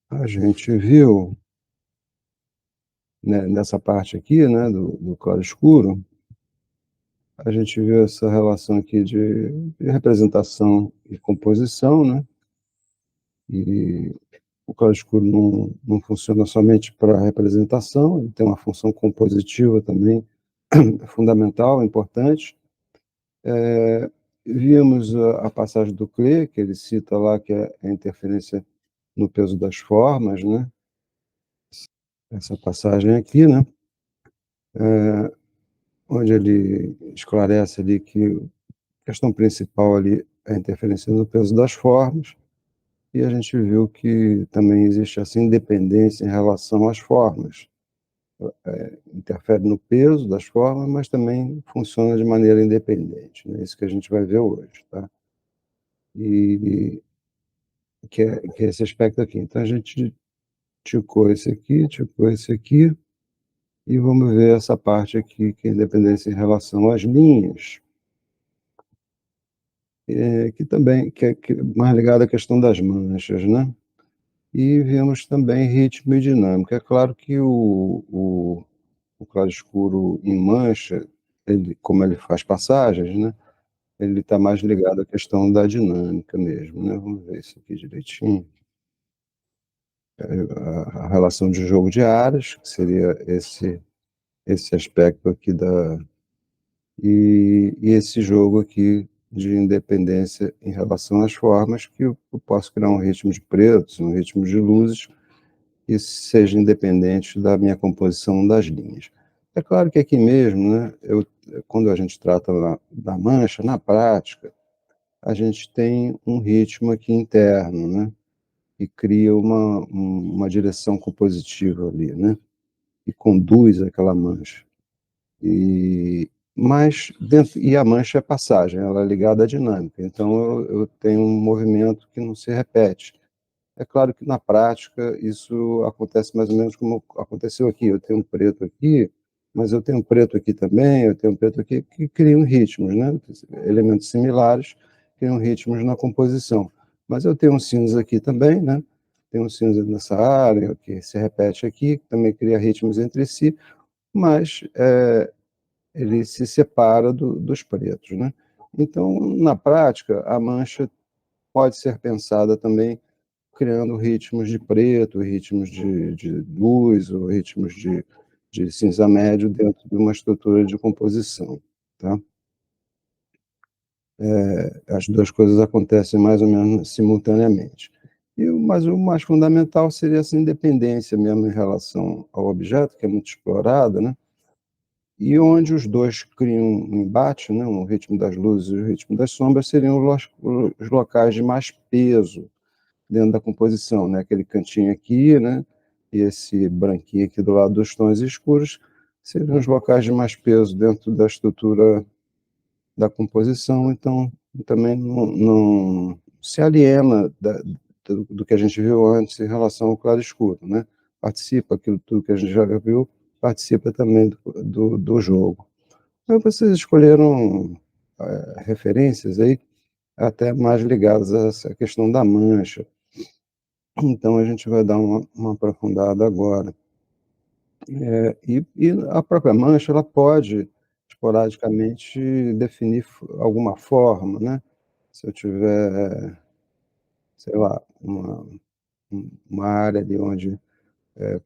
A gente viu, né, nessa parte aqui, né, do claro escuro, a gente viu essa relação aqui de representação e composição, né? E o claro escuro não funciona somente para representação, ele tem uma função compositiva também fundamental, importante. Vimos a passagem do Klee, que ele cita lá, que é a interferência no peso das formas, né? Essa passagem aqui, né? Onde ele esclarece ali que a questão principal ali é a interferência no peso das formas, e a gente viu que também existe essa independência em relação às formas. Interfere no peso das formas, mas também funciona de maneira independente, né? Isso que a gente vai ver hoje, tá? E que é esse aspecto aqui. Então a gente ticou esse aqui, e vamos ver essa parte aqui, que é a independência em relação às linhas, que também que é mais ligada à questão das manchas, né? E vemos também ritmo e dinâmica. É claro que o claro escuro em mancha, ele, como ele faz passagens, né? Ele está mais ligado à questão da dinâmica mesmo, né? Vamos ver isso aqui direitinho. A relação de jogo de áreas, que seria esse aspecto aqui e esse jogo aqui de independência em relação às formas, que eu posso criar um ritmo de pretos, um ritmo de luzes, que seja independente da minha composição das linhas. É claro que aqui mesmo, né, quando a gente trata da mancha, na prática, a gente tem um ritmo aqui interno, né, que cria uma direção compositiva ali, né, e conduz aquela mancha. Mas e a mancha é passagem, ela é ligada à dinâmica, então eu tenho um movimento que não se repete. É claro que na prática isso acontece mais ou menos como aconteceu aqui. Eu tenho um preto aqui, mas eu tenho um preto aqui também, eu tenho um preto aqui, que criam ritmos, né? Elementos similares criam ritmos na composição. Mas eu tenho um cinza aqui também, né? Tem um cinza nessa área que se repete aqui, que também cria ritmos entre si, mas ele se separa dos pretos, né? Então, na prática, a mancha pode ser pensada também criando ritmos de preto, ritmos de luz, ou ritmos de cinza médio dentro de uma estrutura de composição, tá? As duas coisas acontecem mais ou menos simultaneamente. Mas o mais fundamental seria essa independência mesmo em relação ao objeto, que é muito explorada, né? E onde os dois criam um embate, né? O ritmo das luzes e o ritmo das sombras seriam os locais de mais peso dentro da composição, né? Aquele cantinho aqui, né? E esse branquinho aqui do lado dos tons escuros seriam os locais de mais peso dentro da estrutura da composição, então também não se aliena do que a gente viu antes em relação ao claro escuro, né? Participa, aquilo tudo que a gente já viu, participa também do jogo. Então, vocês escolheram referências aí até mais ligadas a essa questão da mancha. Então a gente vai dar uma aprofundada agora. E a própria mancha, ela pode esporadicamente definir alguma forma, né? Se eu tiver, sei lá, uma área ali onde,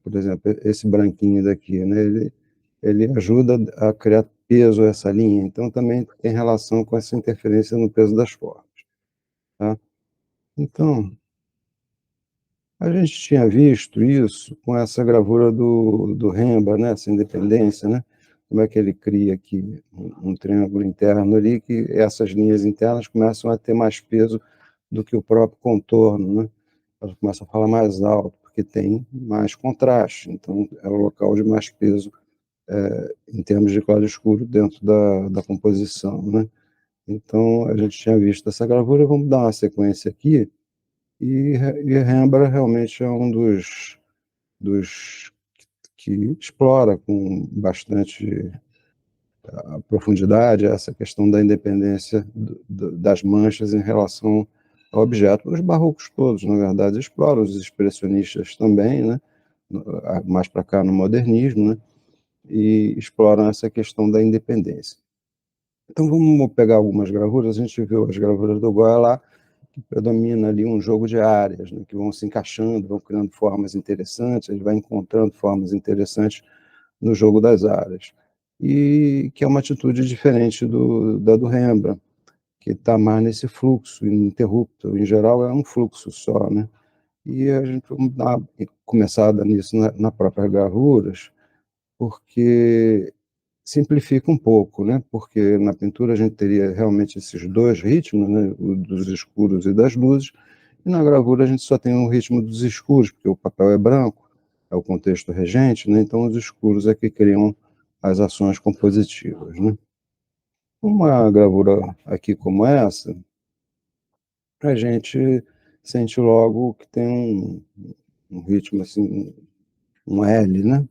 por exemplo, esse branquinho daqui, né? Ele ajuda a criar peso a essa linha, então também tem relação com essa interferência no peso das formas, tá? Então, a gente tinha visto isso com essa gravura do Rembrandt, né, essa independência, né? Como é que ele cria aqui um triângulo interno ali, que essas linhas internas começam a ter mais peso do que o próprio contorno, né? Elas começam a falar mais alto, porque tem mais contraste, então é o local de mais peso em termos de claro escuro dentro da composição, né? Então a gente tinha visto essa gravura, vamos dar uma sequência aqui, e Rembrandt realmente é um dos que explora com bastante profundidade essa questão da independência das manchas em relação ao objeto. Os barrocos todos, na verdade, exploram, os expressionistas também, né, mais para cá no modernismo, né, e exploram essa questão da independência. Então vamos pegar algumas gravuras, a gente viu as gravuras do Goya lá, que predomina ali um jogo de áreas, né, que vão se encaixando, vão criando formas interessantes, ele vai encontrando formas interessantes no jogo das áreas. E que é uma atitude diferente da do Rembrandt, que está mais nesse fluxo ininterrupto, em geral é um fluxo só, né? E a gente vamos dar uma começada nisso na próprias gravuras, porque simplifica um pouco, né? Porque na pintura a gente teria realmente esses dois ritmos, né? O dos escuros e das luzes, e na gravura a gente só tem o ritmo dos escuros, porque o papel é branco, é o contexto regente, né? Então os escuros é que criam as ações compositivas, né? Uma gravura aqui como essa, a gente sente logo que tem um ritmo assim, um L, né?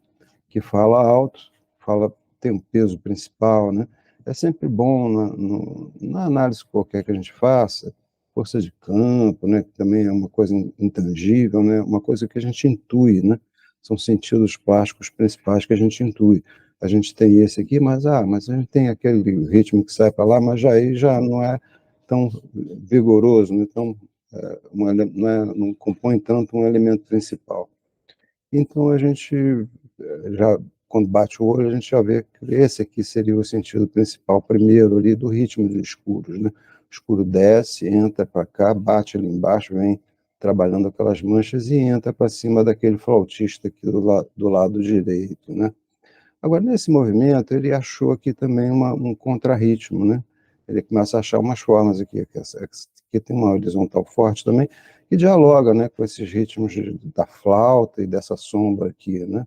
Que fala alto, fala, tem um peso principal, né? É sempre bom na análise qualquer que a gente faça, força de campo, né? Que também é uma coisa intangível, né? Uma coisa que a gente intui, né? São sentidos plásticos principais que a gente intui. A gente tem esse aqui, mas a gente tem aquele ritmo que sai para lá, mas já aí já não é tão vigoroso, né? Então, não compõe tanto um elemento principal. Então a gente já, quando bate o olho, a gente já vê que esse aqui seria o sentido principal primeiro ali do ritmo dos escuros, né? O escuro desce, entra para cá, bate ali embaixo, vem trabalhando aquelas manchas e entra para cima daquele flautista aqui do lado direito, né? Agora, nesse movimento, ele achou aqui também um contrarritmo, né? Ele começa a achar umas formas aqui, aqui tem uma horizontal forte também, que dialoga, né, com esses ritmos da flauta e dessa sombra aqui, né?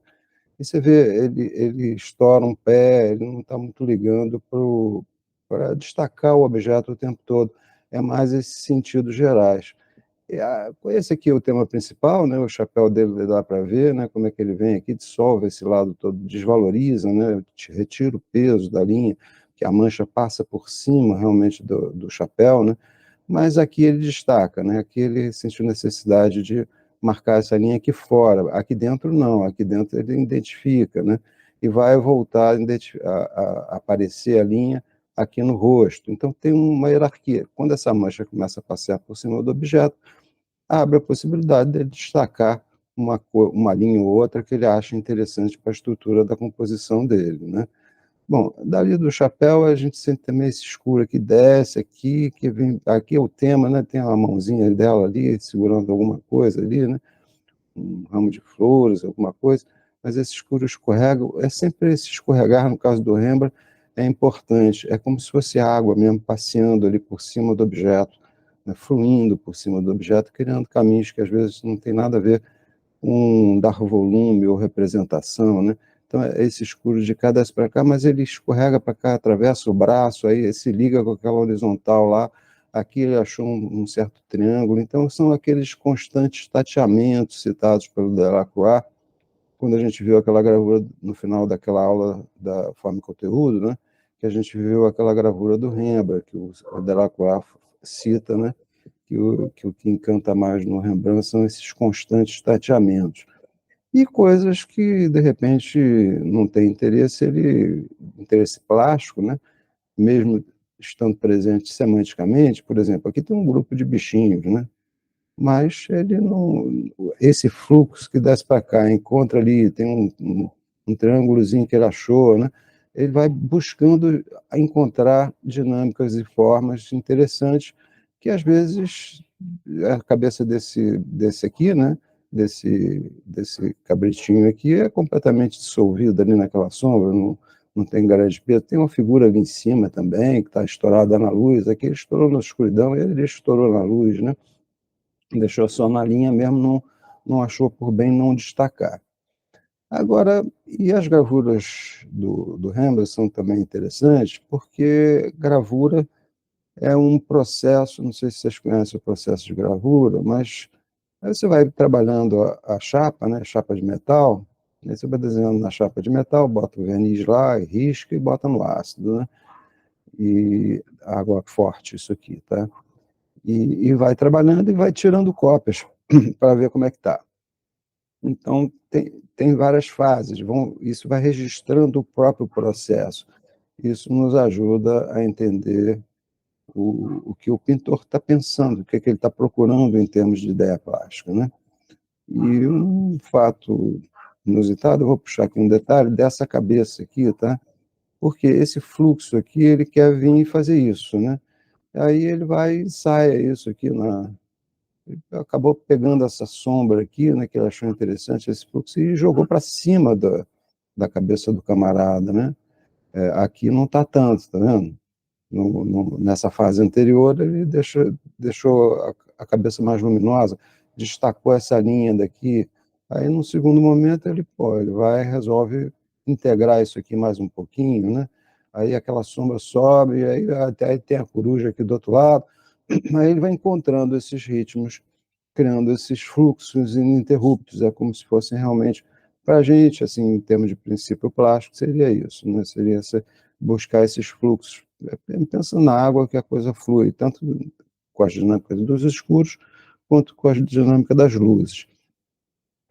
E você vê, ele estoura um pé, ele não está muito ligando para destacar o objeto o tempo todo, é mais esses sentidos gerais. Esse aqui é o tema principal, né? O chapéu dele dá para ver, né? Como é que ele vem aqui, dissolve esse lado todo, desvaloriza, né? Retira o peso da linha, que a mancha passa por cima realmente do chapéu, né? Mas aqui ele destaca, né? Aqui ele sentiu necessidade de marcar essa linha aqui fora. Aqui dentro não, aqui dentro ele identifica, né? E vai voltar a aparecer a linha aqui no rosto. Então tem uma hierarquia. Quando essa mancha começa a passear por cima do objeto, abre a possibilidade de destacar uma linha ou outra que ele acha interessante para a estrutura da composição dele, né? Bom, dali do chapéu a gente sente também esse escuro aqui, desce aqui, que vem, aqui é o tema, né? Tem a mãozinha dela ali, segurando alguma coisa ali, né? Um ramo de flores, alguma coisa, mas esse escuro escorrega, é sempre esse escorregar, no caso do Rembrandt, é importante, é como se fosse água mesmo, passeando ali por cima do objeto, né, fluindo por cima do objeto, criando caminhos que às vezes não tem nada a ver com dar volume ou representação, né? Então, esse escuro de cá desce para cá, mas ele escorrega para cá, atravessa o braço, aí se liga com aquela horizontal lá, aqui ele achou um certo triângulo, então são aqueles constantes tateamentos citados pelo Delacroix, quando a gente viu aquela gravura no final daquela aula da forma e conteúdo, né, que a gente viu aquela gravura do Rembrandt, que o Delacroix cita, né, que o que encanta mais no Rembrandt são esses constantes tateamentos. E coisas que, de repente, não tem interesse, interesse plástico, né, mesmo estando presente semanticamente, por exemplo, aqui tem um grupo de bichinhos, né? Mas ele não. Esse fluxo que desce para cá, encontra ali, tem um triângulozinho que ele achou, né? Ele vai buscando encontrar dinâmicas e formas interessantes que às vezes a cabeça desse aqui, né? Desse cabritinho aqui é completamente dissolvida ali naquela sombra, não tem grande peso. Tem uma figura ali em cima também, que está estourada na luz. Aqui ele estourou na escuridão, ele estourou na luz, né? Deixou só na linha mesmo, não achou por bem não destacar. Agora, e as gravuras do Rembrandt são também interessantes, porque gravura é um processo, não sei se vocês conhecem o processo de gravura, mas aí você vai trabalhando a chapa, né, chapa de metal, aí você vai desenhando na chapa de metal, bota o verniz lá, e risca e bota no ácido, né? E água forte, isso aqui, tá? e vai trabalhando e vai tirando cópias para ver como é que está. Então, tem várias fases, isso vai registrando o próprio processo. Isso nos ajuda a entender o que o pintor está pensando, o que, é que ele está procurando em termos de ideia plástica, né? E um fato inusitado, eu vou puxar aqui um detalhe dessa cabeça aqui, tá? Porque esse fluxo aqui, ele quer vir e fazer isso, né? Aí ele vai e ensaia isso aqui acabou pegando essa sombra aqui, né, que ele achou interessante, esse fluxo, e jogou para cima da cabeça do camarada, né? Aqui não está tanto, tá vendo? Nessa fase anterior, ele deixou a cabeça mais luminosa, destacou essa linha daqui. Aí, no segundo momento, ele vai e resolve integrar isso aqui mais um pouquinho, né? Aí aquela sombra sobe, aí até aí tem a coruja aqui do outro lado. Aí ele vai encontrando esses ritmos, criando esses fluxos ininterruptos. É como se fossem realmente, para a gente, assim, em termos de princípio plástico, seria isso, né? Seria buscar esses fluxos. Pensa na água que a coisa flui, tanto com as dinâmicas dos escuros, quanto com a dinâmica das luzes.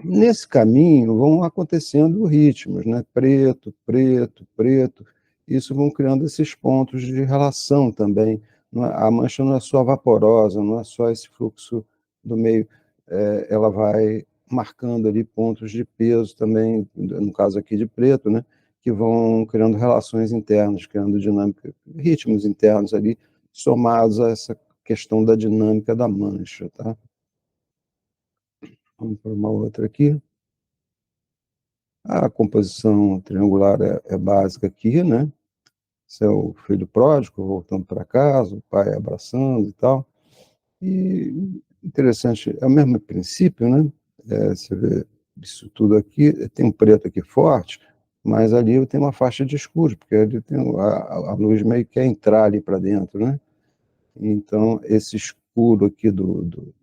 Nesse caminho vão acontecendo ritmos, né? Preto, preto, preto. Isso vão criando esses pontos de relação também. A mancha não é só vaporosa, não é só esse fluxo do meio. Ela vai marcando ali pontos de peso também, no caso aqui de preto, né? Que vão criando relações internas, criando dinâmica, ritmos internos ali, somados a essa questão da dinâmica da mancha, tá? Vamos para uma outra aqui. A composição triangular é básica aqui, né? Esse é o filho pródigo voltando para casa, o pai abraçando e tal. E interessante, é o mesmo princípio, né? Você vê isso tudo aqui, tem um preto aqui forte, mas ali tem uma faixa de escuro, porque ali tem a luz meio que quer entrar ali para dentro, né? Então, esse escuro aqui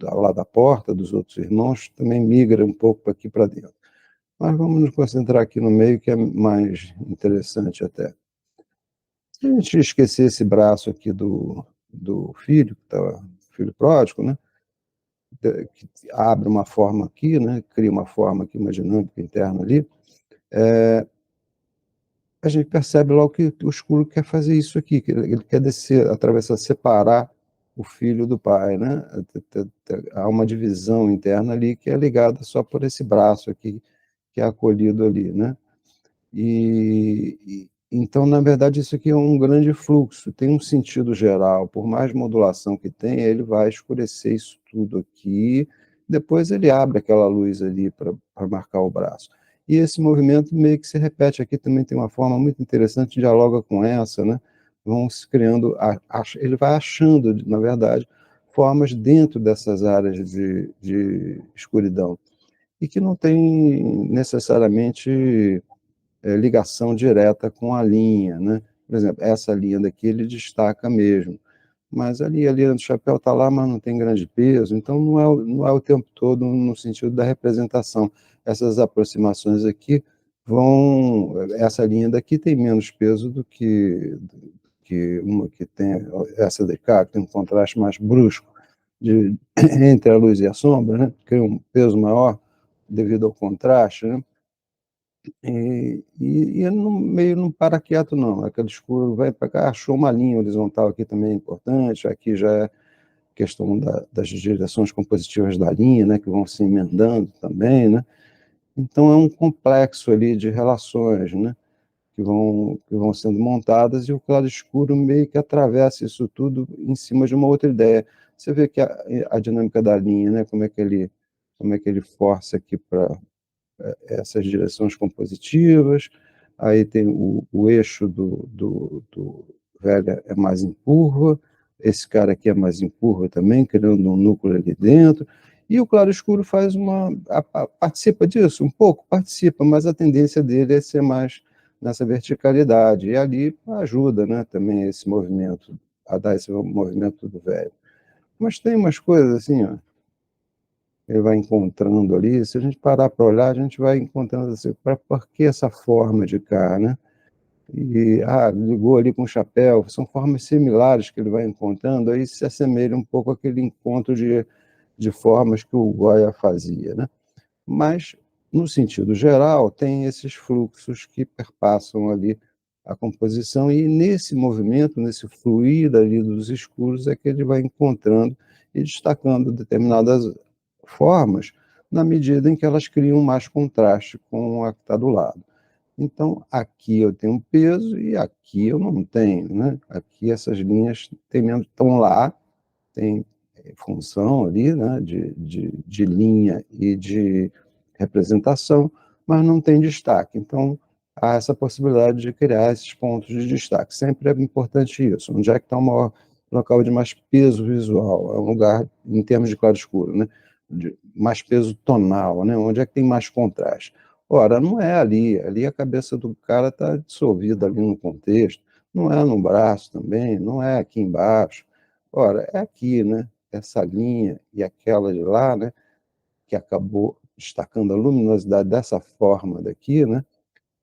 lá da porta dos outros irmãos também migra um pouco aqui para dentro. Mas vamos nos concentrar aqui no meio, que é mais interessante até. Se a gente esquecer esse braço aqui do filho, filho pródigo, né? Que abre uma forma aqui, né? Cria uma forma aqui, uma dinâmica interna ali, a gente percebe logo que o escuro quer fazer isso aqui, que ele quer descer, atravessar, separar o filho do pai, né? Há uma divisão interna ali que é ligada só por esse braço aqui, que é acolhido ali, né? Então, na verdade, isso aqui é um grande fluxo, tem um sentido geral, por mais modulação que tenha, ele vai escurecer isso tudo aqui, depois ele abre aquela luz ali para marcar o braço. E esse movimento meio que se repete aqui, também tem uma forma muito interessante, dialoga com essa, né? Vão se criando, ele vai achando, na verdade, formas dentro dessas áreas de escuridão, e que não tem necessariamente ligação direta com a linha, né? Por exemplo, essa linha daqui ele destaca mesmo, mas ali a linha do chapéu está lá, mas não tem grande peso, então não é o tempo todo no sentido da representação. Essas aproximações aqui essa linha daqui tem menos peso que uma que tem, essa de cá, que tem um contraste mais brusco entre a luz e a sombra, né? Cria um peso maior devido ao contraste, né? E meio não para quieto, não. Aquele escuro vai para cá, achou uma linha horizontal aqui também é importante. Aqui já é questão das direções compositivas da linha, né, que vão se emendando também, né? Então é um complexo ali de relações, né, que vão sendo montadas, e o claro escuro meio que atravessa isso tudo em cima de uma outra ideia. Você vê que a dinâmica da linha, né, como é que ele força aqui para essas direções compositivas, aí tem o eixo do velho é mais em curva, esse cara aqui é mais em curva também, criando um núcleo ali dentro, e o claro escuro faz participa disso um pouco, participa, mas a tendência dele é ser mais nessa verticalidade, e ali ajuda, né, também esse movimento, a dar esse movimento do velho. Mas tem umas coisas assim, ó, ele vai encontrando ali. Se a gente parar para olhar, a gente vai encontrando assim, por que essa forma de cá, né? ligou ali com o chapéu, são formas similares que ele vai encontrando, aí se assemelha um pouco àquele encontro de formas que o Goya fazia, né? Mas, no sentido geral, tem esses fluxos que perpassam ali a composição, e nesse movimento, nesse fluir ali dos escuros, é que ele vai encontrando e destacando determinadas formas, na medida em que elas criam mais contraste com a que está do lado. Então, aqui eu tenho um peso e aqui eu não tenho, né? Aqui essas linhas estão lá, tem função ali, né, de linha e de representação, mas não tem destaque. Então, há essa possibilidade de criar esses pontos de destaque. Sempre é importante isso. Onde é que está o maior local de mais peso visual? É um lugar, em termos de claro-escuro, né, de mais peso tonal, né? Onde é que tem mais contraste? Ora, não é ali. Ali a cabeça do cara está dissolvida ali no contexto. Não é no braço também, não é aqui embaixo. Ora, é aqui, né? Essa linha e aquela de lá, né? Que acabou destacando a luminosidade dessa forma daqui, né?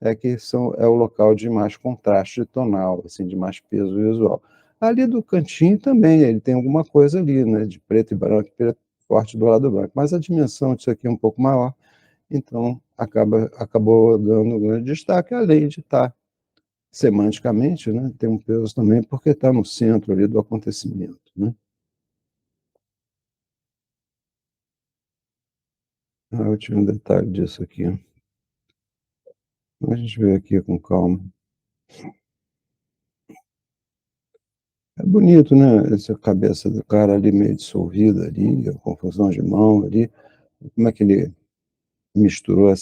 É o local de mais contraste tonal, assim, de mais peso visual. Ali do cantinho também, ele tem alguma coisa ali, né? De preto e branco, preto forte do lado branco. Mas a dimensão disso aqui é um pouco maior, então acabou dando um grande destaque, além de estar semanticamente, né? Tem um peso também, porque está no centro ali do acontecimento, né? Eu tinha um detalhe disso aqui. A gente vê aqui com calma. É bonito, né? Essa cabeça do cara ali meio dissolvida ali, a confusão de mão ali. Como é que ele misturou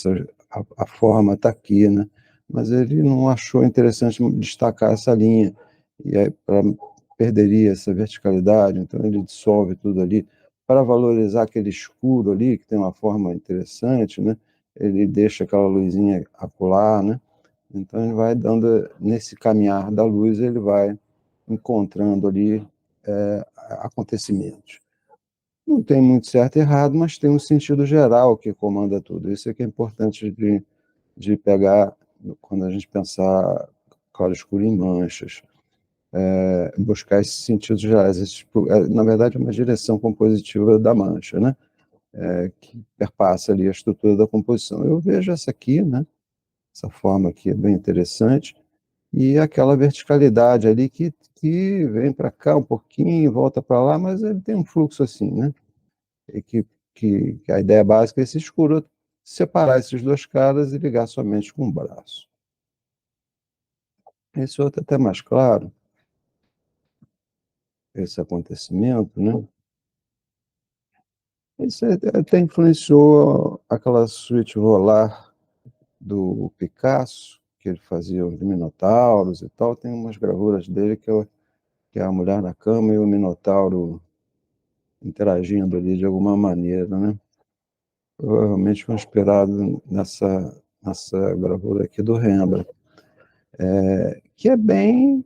a forma está aqui, né? Mas ele não achou interessante destacar essa linha. E aí perderia essa verticalidade, então ele dissolve tudo ali. Para valorizar aquele escuro ali, que tem uma forma interessante, né? Ele deixa aquela luzinha acolá, né? Então ele vai dando, nesse caminhar da luz, ele vai encontrando ali acontecimentos. Não tem muito certo e errado, mas tem um sentido geral que comanda tudo. Isso é que é importante de pegar quando a gente pensar claro escuro em manchas, buscar esses sentidos gerais. Na verdade, é uma direção compositiva da mancha, né? Que perpassa ali a estrutura da composição. Eu vejo essa aqui, né? Essa forma aqui é bem interessante, e aquela verticalidade ali que vem para cá um pouquinho, volta para lá, mas ele tem um fluxo assim, né? E que a ideia básica é esse escuro, separar esses dois caras e ligar somente com o braço. Esse outro é até mais claro, esse acontecimento, né? Isso até influenciou aquela suíte rolar do Picasso, que ele fazia os minotauros e tal. Tem umas gravuras dele que é a mulher na cama e o minotauro interagindo ali de alguma maneira, né? Provavelmente foi inspirado nessa gravura aqui do Rembrandt, que é bem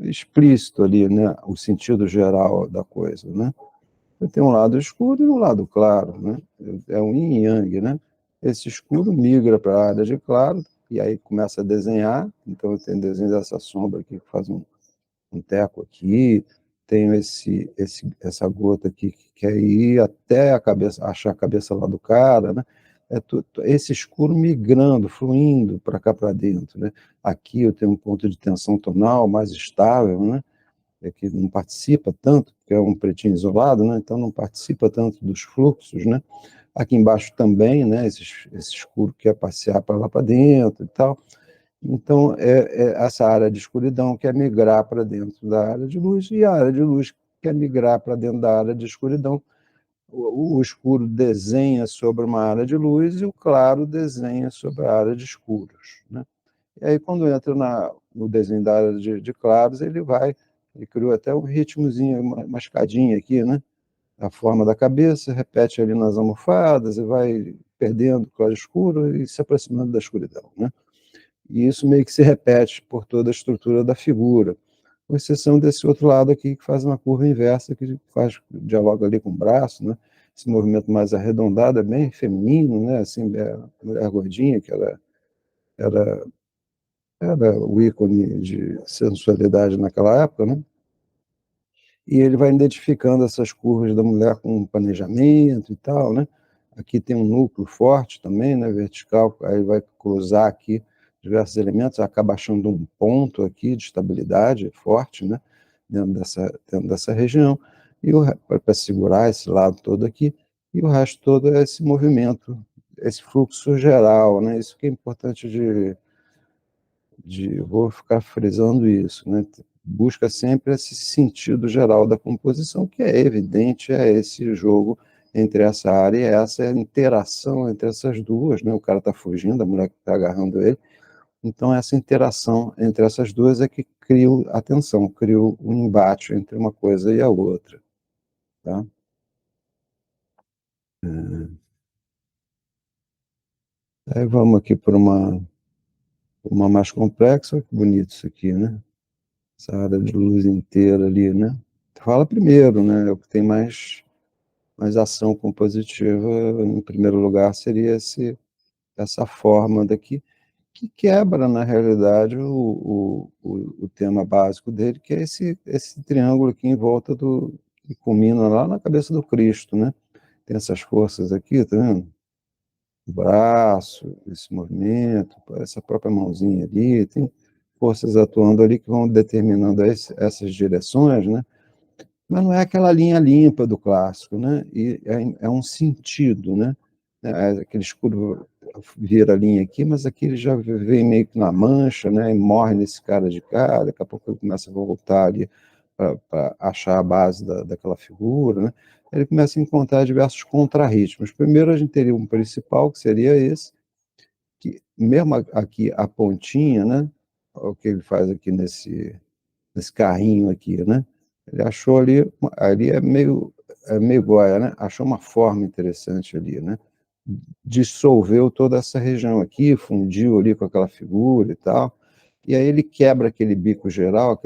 explícito ali, né? O sentido geral da coisa, né? Tem um lado escuro e um lado claro, né? É um yin e yang, né? Esse escuro migra para a área de claro e aí começa a desenhar. Então, eu tenho desenho dessa sombra aqui que faz um teco aqui, tenho essa gota aqui que quer ir até a cabeça, achar a cabeça lá do cara, né? Esse escuro migrando, fluindo para cá para dentro, né? Aqui eu tenho um ponto de tensão tonal mais estável, né? Que não participa tanto, porque é um pretinho isolado, né? Então não participa tanto dos fluxos, né? Aqui embaixo também, né? Esse escuro quer passear para lá para dentro e tal. Então, essa área de escuridão quer migrar para dentro da área de luz, e a área de luz quer migrar para dentro da área de escuridão. O escuro desenha sobre uma área de luz e o claro desenha sobre a área de escuros, né? E aí, quando entra no desenho da área de claros, ele criou até um ritmozinho, uma escadinha aqui, né? A forma da cabeça, repete ali nas almofadas e vai perdendo o claro escuro e se aproximando da escuridão, né? E isso meio que se repete por toda a estrutura da figura, com exceção desse outro lado aqui, que faz uma curva inversa, que dialoga ali com o braço, né? Esse movimento mais arredondado é bem feminino, né? Assim, a mulher gordinha, que era era o ícone de sensualidade naquela época, né? E ele vai identificando essas curvas da mulher com planejamento e tal, né? Aqui tem um núcleo forte também, né, vertical, aí vai cruzar aqui diversos elementos, acaba achando um ponto aqui de estabilidade forte, né, dentro dessa região, e para segurar esse lado todo aqui, e o resto todo é esse movimento, esse fluxo geral, né, isso que é importante vou ficar frisando isso, né? Busca sempre esse sentido geral da composição, que é evidente, é esse jogo entre essa área e essa, é a interação entre essas duas, né? O cara está fugindo, a mulher que está agarrando ele, então essa interação entre essas duas é que cria a tensão, cria o embate entre uma coisa e a outra, tá? Aí vamos aqui para uma mais complexa, olha que bonito isso aqui, né? Essa área de luz inteira ali, né? Fala primeiro, né? É o que tem mais ação compositiva. Em primeiro lugar, seria essa forma daqui, que quebra, na realidade, o tema básico dele, que é esse triângulo aqui em volta que culmina lá na cabeça do Cristo, né? Tem essas forças aqui, tá vendo? O braço, esse movimento, essa própria mãozinha ali, tem forças atuando ali que vão determinando essas direções, né? Mas não é aquela linha limpa do clássico, né? E é um sentido, né? Aquele escuro vira a linha aqui, mas aqui ele já vem meio que na mancha, né? E morre nesse cara de cá, daqui a pouco ele começa a voltar ali para achar a base daquela figura, né? Ele começa a encontrar diversos contrarritmos. Primeiro a gente teria um principal, que seria esse, que mesmo aqui a pontinha, né? O que ele faz aqui nesse carrinho aqui, né? Ele achou ali é meio Goya, né? Achou uma forma interessante ali, né? Dissolveu toda essa região aqui, fundiu ali com aquela figura e tal. E aí ele quebra aquele bico geral,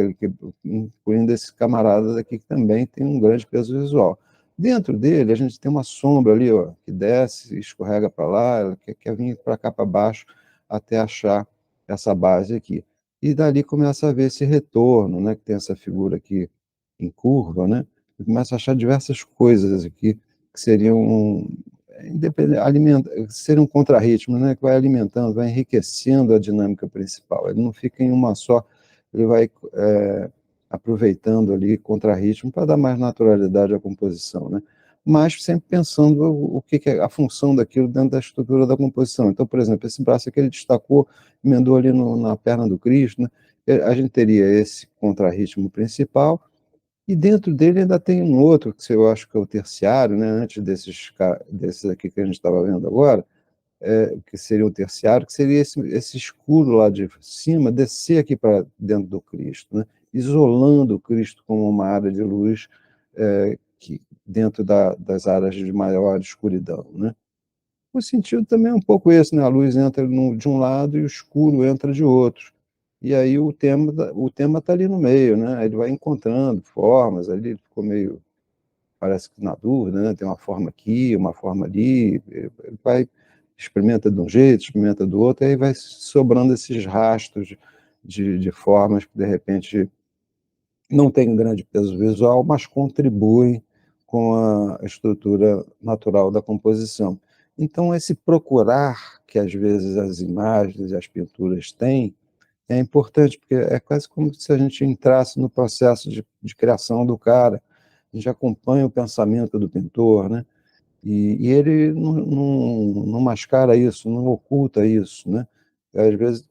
incluindo esse camarada daqui que também tem um grande peso visual. Dentro dele, a gente tem uma sombra ali, ó, que desce, escorrega para lá, ela quer vir para cá para baixo até achar essa base aqui. E dali começa a ver esse retorno, né, que tem essa figura aqui em curva, né, e começa a achar diversas coisas aqui que seriam ser um contrarritmo, né, que vai alimentando, vai enriquecendo a dinâmica principal. Ele não fica em uma só, ele vai aproveitando ali contrarritmo para dar mais naturalidade à composição, né? Mas sempre pensando o que é a função daquilo dentro da estrutura da composição. Então, por exemplo, esse braço aqui ele destacou, emendou ali na perna do Cristo, né? A gente teria esse contrarritmo principal, e dentro dele ainda tem um outro, que eu acho que é o terciário, né? Antes desses aqui que a gente estava vendo agora, que seria o terciário, que seria esse escuro lá de cima, descer aqui para dentro do Cristo, né? Isolando o Cristo como uma área de luz dentro das áreas de maior escuridão, né? O sentido também é um pouco esse, né? A luz entra de um lado e o escuro entra de outro. E aí o tema está ali no meio, né? Ele vai encontrando formas ali, ele ficou meio, parece que na dúvida, né? Tem uma forma aqui, uma forma ali, ele vai, experimenta de um jeito, experimenta do outro, e aí vai sobrando esses rastros de formas que, de repente, não têm grande peso visual, mas contribuem com a estrutura natural da composição. Então, esse procurar que, às vezes, as imagens e as pinturas têm, é importante, porque é quase como se a gente entrasse no processo de criação do cara, a gente acompanha o pensamento do pintor, né? E ele não mascara isso, não oculta isso, né? Às vezes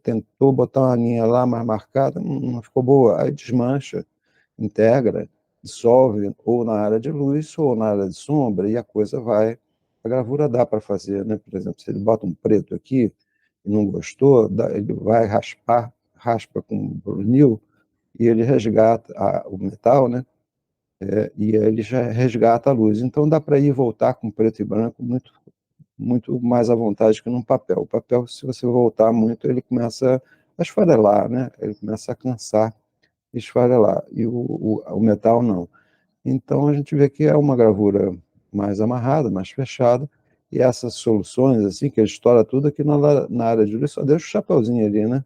tentou botar uma linha lá mais marcada, não ficou boa, aí desmancha, integra, dissolve ou na área de luz ou na área de sombra, e a coisa vai. A gravura dá para fazer, né? Por exemplo, se ele bota um preto aqui e não gostou, ele vai raspa com brunil e ele resgata o metal, né? E ele já resgata a luz. Então dá para ir e voltar com preto e branco muito, muito mais à vontade que num papel. O papel, se você voltar muito, ele começa a esfarelar, né? Ele começa a cansar e esfarelar. E o metal não. Então a gente vê que é uma gravura mais amarrada, mais fechada, E essas soluções, assim, que ele estoura tudo aqui na área de luz, só deixa o chapeuzinho ali, né?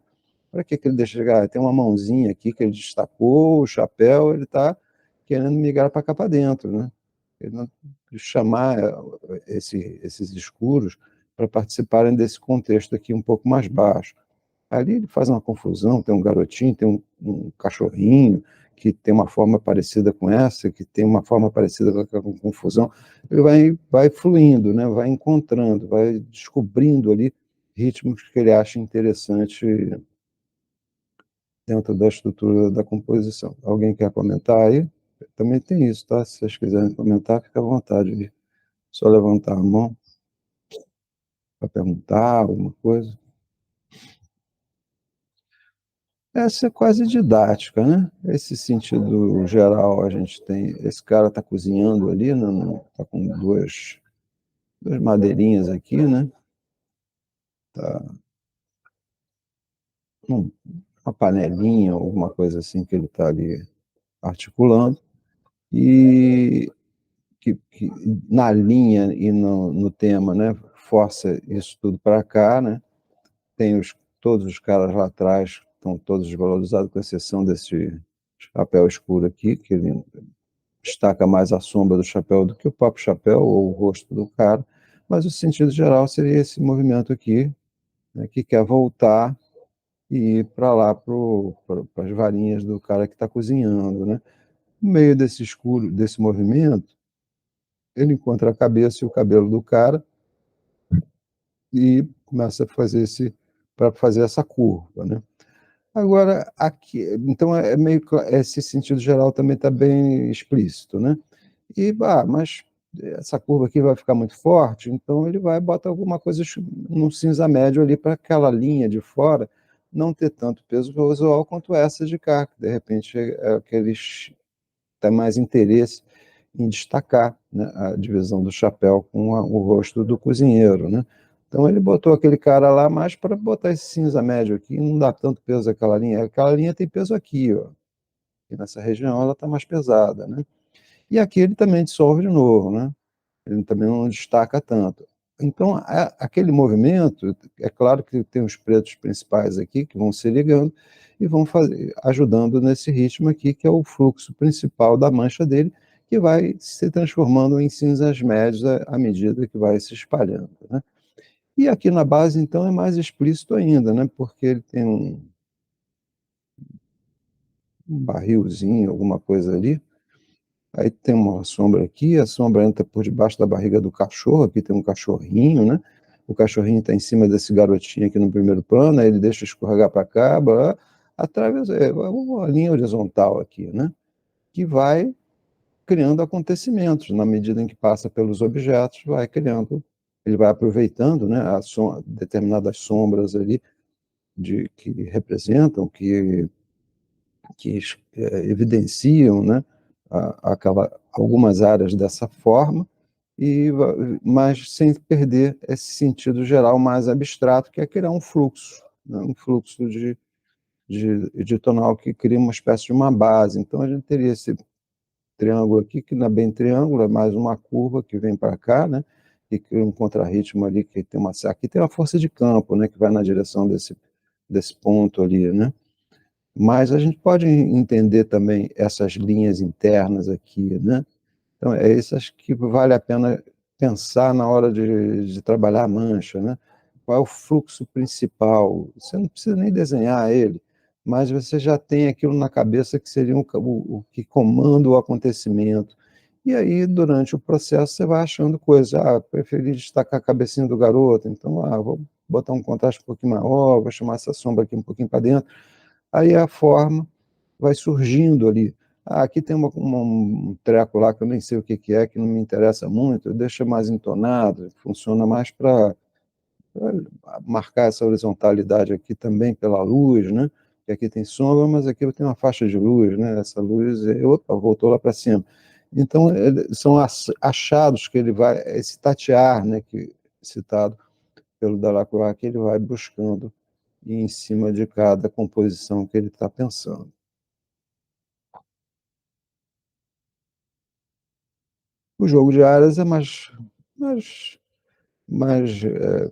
Para que que ele deixa chegar? Tem uma mãozinha aqui que ele destacou, o chapéu, ele está querendo migrar para cá para dentro, né? Ele não chamar esses escuros para participarem desse contexto aqui um pouco mais baixo. Ali ele faz uma confusão, tem um garotinho, tem um cachorrinho que tem uma forma parecida com essa, que tem uma forma parecida com a confusão. Ele vai fluindo, né? Vai encontrando, vai descobrindo ali ritmos que ele acha interessante dentro da estrutura da composição. Alguém quer comentar aí? Também tem isso, tá? Se vocês quiserem comentar, fica à vontade de só levantar a mão para perguntar alguma coisa. Essa é quase didática, né? Esse sentido geral, a gente tem. Esse cara está cozinhando ali, né? Está com duas madeirinhas aqui, né? Tá uma panelinha, alguma coisa assim que ele está ali articulando. E que na linha e no tema, né? Força isso tudo para cá, né? Tem todos os caras lá atrás, estão todos desvalorizados, com exceção desse chapéu escuro aqui, que ele destaca mais a sombra do chapéu do que o próprio chapéu ou o rosto do cara, mas o sentido geral seria esse movimento aqui, né, que quer voltar e ir para lá, para as varinhas do cara que está cozinhando. Né? No meio desse escuro, desse movimento, ele encontra a cabeça e o cabelo do cara e começa a fazer para fazer essa curva. Né? Agora, aqui, então esse sentido geral também está bem explícito, né? Mas essa curva aqui vai ficar muito forte, então ele vai botar alguma coisa no cinza médio ali para aquela linha de fora não ter tanto peso visual quanto essa de cá, que de repente é que eles têm mais interesse em destacar, né, a divisão do chapéu com o rosto do cozinheiro, né? Então ele botou aquele cara lá mais para botar esse cinza médio aqui, não dá tanto peso àquela linha. Aquela linha tem peso aqui, ó. E nessa região ela está mais pesada, né? E aqui ele também dissolve de novo, né? Ele também não destaca tanto. Então, aquele movimento, é claro que tem os pretos principais aqui que vão se ligando e vão ajudando nesse ritmo aqui, que é o fluxo principal da mancha dele, que vai se transformando em cinzas médios à medida que vai se espalhando. Né? E aqui na base, então, é mais explícito ainda, né? Porque ele tem um barrilzinho, alguma coisa ali. Aí tem uma sombra aqui, a sombra entra por debaixo da barriga do cachorro, aqui tem um cachorrinho, né? O cachorrinho está em cima desse garotinho aqui no primeiro plano, aí ele deixa escorregar para cá, através uma linha horizontal aqui, né? Que vai criando acontecimentos, na medida em que passa pelos objetos, vai criando, ele vai aproveitando, né, determinadas sombras ali que representam, que evidenciam, né, algumas áreas dessa forma, mas sem perder esse sentido geral mais abstrato, que é criar um fluxo, né, um fluxo de tonal que cria uma espécie de uma base. Então a gente teria esse triângulo aqui, que não é bem triângulo, é mais uma curva que vem para cá, né, e cria um contrarritmo ali, que tem aqui tem uma força de campo, né, que vai na direção desse ponto ali, né. Mas a gente pode entender também essas linhas internas aqui, né? Então, é isso acho que vale a pena pensar na hora de trabalhar a mancha, né? Qual é o fluxo principal? Você não precisa nem desenhar ele, mas você já tem aquilo na cabeça que seria o que comanda o acontecimento. E aí, durante o processo, você vai achando coisas. Preferi destacar a cabecinha do garoto, então, vou botar um contraste um pouquinho maior, vou chamar essa sombra aqui um pouquinho para dentro. Aí a forma vai surgindo ali. Aqui tem um treco lá que eu nem sei o que que é, que não me interessa muito, deixa mais entonado, funciona mais para marcar essa horizontalidade aqui também pela luz, né? Que aqui tem sombra, mas aqui tem uma faixa de luz, né? Essa luz, opa, voltou lá para cima. Então, são achados que ele vai, esse tatear, né, que citado pelo Delacroix, que ele vai buscando em cima de cada composição que ele está pensando. O jogo de áreas é mais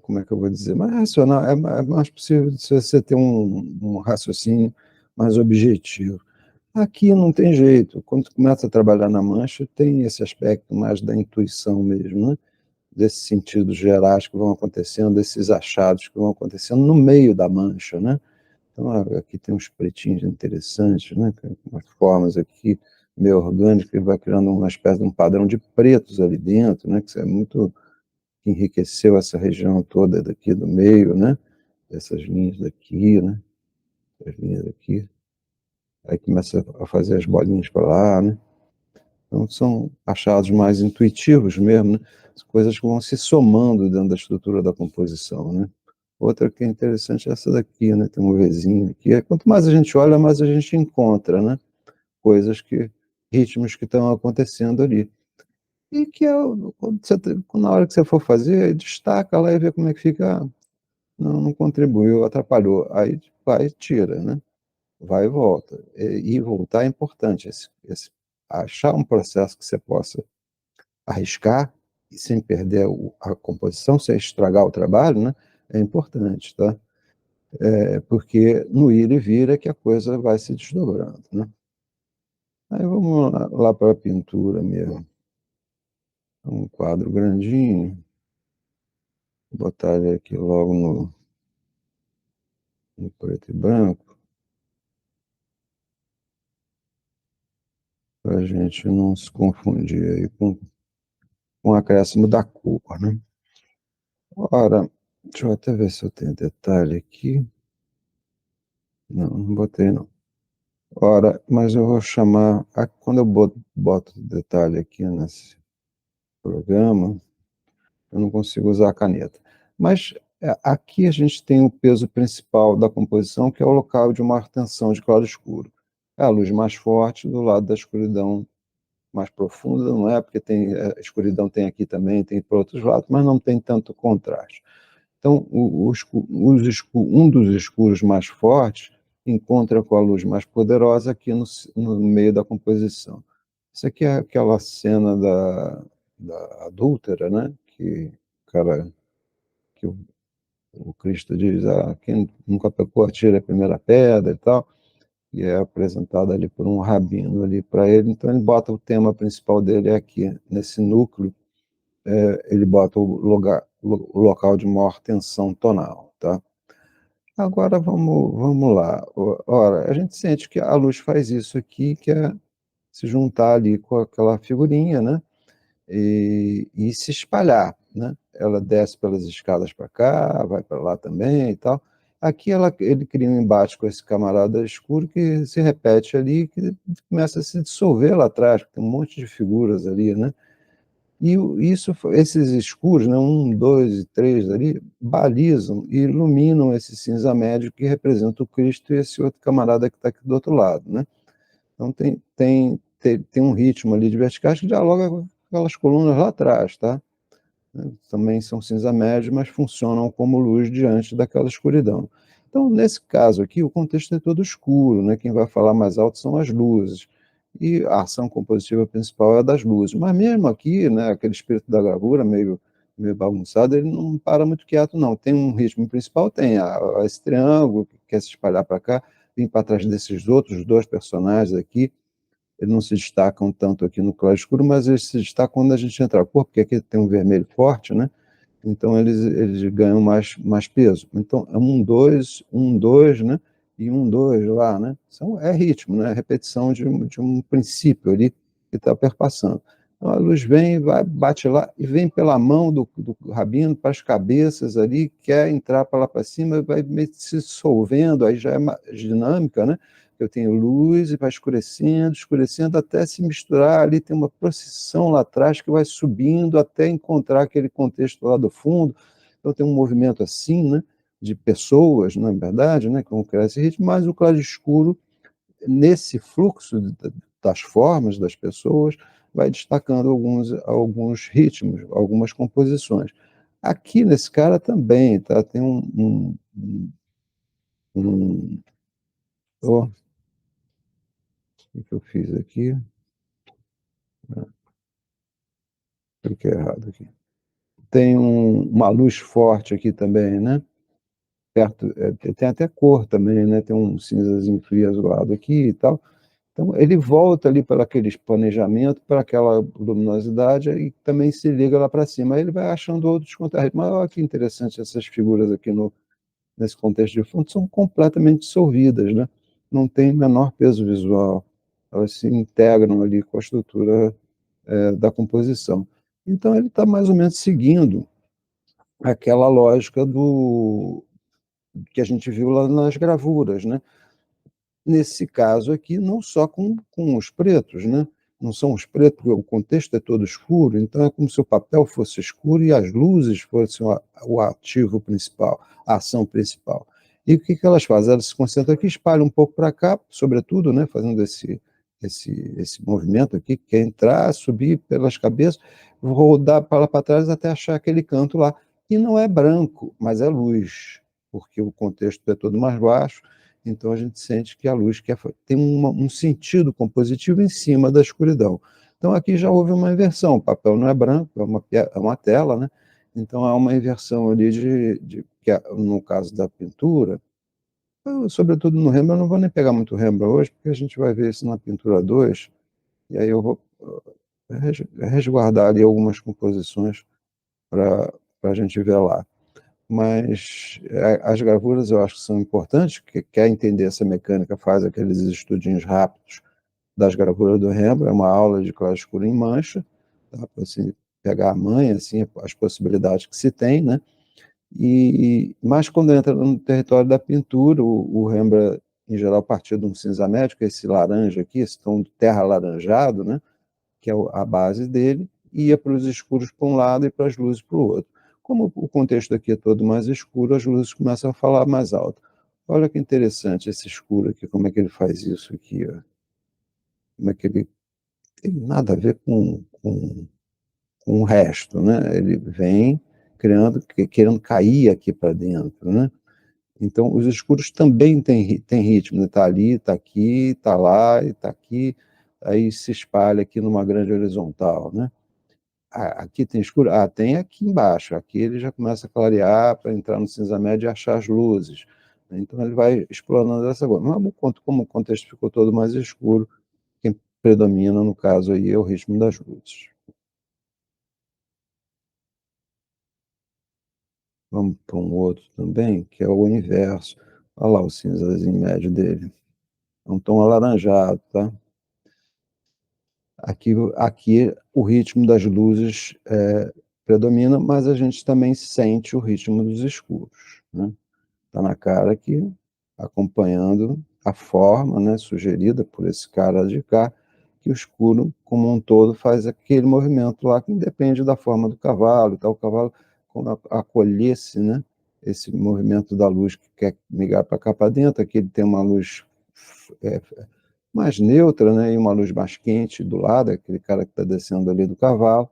como é que eu vou dizer, mais racional, é mais possível se você ter um raciocínio mais objetivo. Aqui não tem jeito, quando tu começa a trabalhar na Mancha, tem esse aspecto mais da intuição mesmo, né? Desses sentidos gerais que vão acontecendo, desses achados que vão acontecendo no meio da Mancha, né? Então, aqui tem uns pretinhos interessantes, né? Umas formas aqui meio orgânicas, que vai criando uma espécie de um padrão de pretos ali dentro, né? Que isso é muito, que enriqueceu essa região toda daqui do meio, né? Essas linhas daqui, né? As linhas aqui. Aí começa a fazer as bolinhas para lá, né? Então, são achados mais intuitivos mesmo, né? As coisas que vão se somando dentro da estrutura da composição, né? Outra que é interessante é essa daqui, né? Tem um Vzinho aqui. Quanto mais a gente olha, mais a gente encontra, né? Coisas que, ritmos que estão acontecendo ali. E que quando na hora que você for fazer, destaca lá e vê como é que fica. Ah, não contribuiu, atrapalhou. Aí vai e tira, né? Vai e volta. E voltar é importante. Achar um processo que você possa arriscar e sem perder a composição, sem estragar o trabalho, né? É importante, tá? Porque no ir e vir é que a coisa vai se desdobrando, né? Aí vamos lá para a pintura mesmo. Um quadro grandinho, vou botar ele aqui logo no preto e branco, para a gente não se confundir aí com o acréscimo da cor, né? Ora, deixa eu até ver se eu tenho detalhe aqui. Não, não botei não. Ora, mas eu vou chamar, quando eu boto detalhe aqui nesse programa, eu não consigo usar a caneta. Mas aqui a gente tem o peso principal da composição, que é o local de maior tensão de claro escuro. É a luz mais forte do lado da escuridão mais profunda, não é? Porque a escuridão tem aqui também, tem para outros lados, mas não tem tanto contraste. Então, um dos escuros mais fortes encontra com a luz mais poderosa aqui no meio da composição. Isso aqui é aquela cena da adúltera, né? Cara, que o Cristo diz, quem nunca pecou, atira a primeira pedra e tal, e é apresentado ali por um rabino ali para ele. Então, ele bota o tema principal dele aqui, nesse núcleo, ele bota o local de maior tensão tonal, tá? Agora vamos lá. Ora, a gente sente que a luz faz isso aqui, que é se juntar ali com aquela figurinha, né? E se espalhar, né? Ela desce pelas escadas para cá, vai para lá também e tal. Aqui ele cria um embate com esse camarada escuro que se repete ali, que começa a se dissolver lá atrás, tem um monte de figuras ali, né? E esses escuros, né, um, dois e três ali, balizam e iluminam esse cinza médio que representa o Cristo e esse outro camarada que está aqui do outro lado, né? Então tem um ritmo ali de verticais que dialoga com aquelas colunas lá atrás, tá? Também são cinza médio, mas funcionam como luz diante daquela escuridão. Então, nesse caso aqui, o contexto é todo escuro, né? Quem vai falar mais alto são as luzes. E a ação compositiva principal é a das luzes. Mas mesmo aqui, né, aquele espírito da gravura meio bagunçado, ele não para muito quieto, não. Tem um ritmo principal, tem esse triângulo que quer se espalhar para cá, vem para trás desses outros dois personagens aqui, eles não se destacam tanto aqui no claro escuro, mas eles se destacam quando a gente entra a cor, porque aqui tem um vermelho forte, né? Então eles ganham mais peso. Então é um, dois, né? E um, dois lá, né? É ritmo, né? Repetição de um princípio ali que está perpassando. Então a luz vem, vai, bate lá e vem pela mão do rabino para as cabeças ali, quer entrar para lá para cima, vai meio que se dissolvendo, aí já é uma dinâmica, né? Eu tenho luz e vai escurecendo, escurecendo até se misturar ali, tem uma procissão lá atrás que vai subindo até encontrar aquele contexto lá do fundo. Então tem um movimento assim, né, de pessoas, na verdade, né, que vão criar esse ritmo, mas o claro escuro, nesse fluxo das formas das pessoas, vai destacando alguns ritmos, algumas composições. Aqui nesse cara também, tá? Tem um oh, o que eu fiz aqui? Cliquei errado aqui. tem uma luz forte aqui também, né, perto, tem até cor também, né, tem um cinzazinho frio azulado aqui e tal. Então ele volta ali para aquele planejamento, para aquela luminosidade e também se liga lá para cima, aí ele vai achando outros contra mas olha que interessante essas figuras aqui nesse contexto de fundo, são completamente dissolvidas, né, não tem o menor peso visual, elas se integram ali com a estrutura, da composição. Então ele está mais ou menos seguindo aquela lógica do que a gente viu lá nas gravuras, né. Nesse caso aqui, não só com os pretos, né, não são os pretos, porque o contexto é todo escuro, então é como se o papel fosse escuro e as luzes fossem o ativo principal, a ação principal. E o que que elas fazem? Elas se concentram aqui, espalham um pouco para cá, sobretudo, né, fazendo esse movimento aqui, que é entrar, subir pelas cabeças, rodar para lá para trás até achar aquele canto lá, que não é branco, mas é luz, porque o contexto é todo mais baixo, então a gente sente que a luz tem um sentido compositivo em cima da escuridão. Então aqui já houve uma inversão, o papel não é branco, é uma tela, né? Então há uma inversão ali que no caso da pintura, sobretudo no Rembrandt, eu não vou nem pegar muito Rembrandt hoje, porque a gente vai ver isso na pintura 2 e aí eu vou resguardar ali algumas composições para a gente ver lá. Mas as gravuras eu acho que são importantes, que quer entender essa mecânica, faz aqueles estudinhos rápidos das gravuras do Rembrandt, é uma aula de claro escuro em mancha, tá, para você pegar a manha, assim, as possibilidades que se tem, né, mas quando entra no território da pintura, o Rembrandt, em geral, partia de um cinza médio, que é esse laranja aqui, esse tom de terra alaranjado, né, que é a base dele, e ia para os escuros para um lado e para as luzes para o outro. Como o contexto aqui é todo mais escuro, as luzes começam a falar mais alto. Olha que interessante esse escuro aqui, como é que ele faz isso aqui, ó. Como é que ele tem nada a ver com o resto, né? Ele vem criando, querendo cair aqui para dentro, né? Então, os escuros também têm ritmo, né? Tá ali, tá aqui, tá lá e tá aqui, aí se espalha aqui numa grande horizontal, né? Aqui tem escuro? Ah, tem aqui embaixo. Aqui ele já começa a clarear para entrar no cinza médio e achar as luzes. Então ele vai explorando dessa forma. Mas como o contexto ficou todo mais escuro, quem predomina, no caso aí, é o ritmo das luzes. Vamos para um outro também, que é o inverso. Olha lá o cinzazinho médio dele. É um tom alaranjado, tá? Aqui o ritmo das luzes, predomina, mas a gente também sente o ritmo dos escuros, né. Está na cara que, acompanhando a forma, né, sugerida por esse cara de cá, que o escuro, como um todo, faz aquele movimento lá que independe da forma do cavalo e tal. O cavalo, quando acolhesse, né, esse movimento da luz que quer migrar para cá para dentro, aqui ele tem uma luz mais neutra, né, e uma luz mais quente do lado, aquele cara que está descendo ali do cavalo,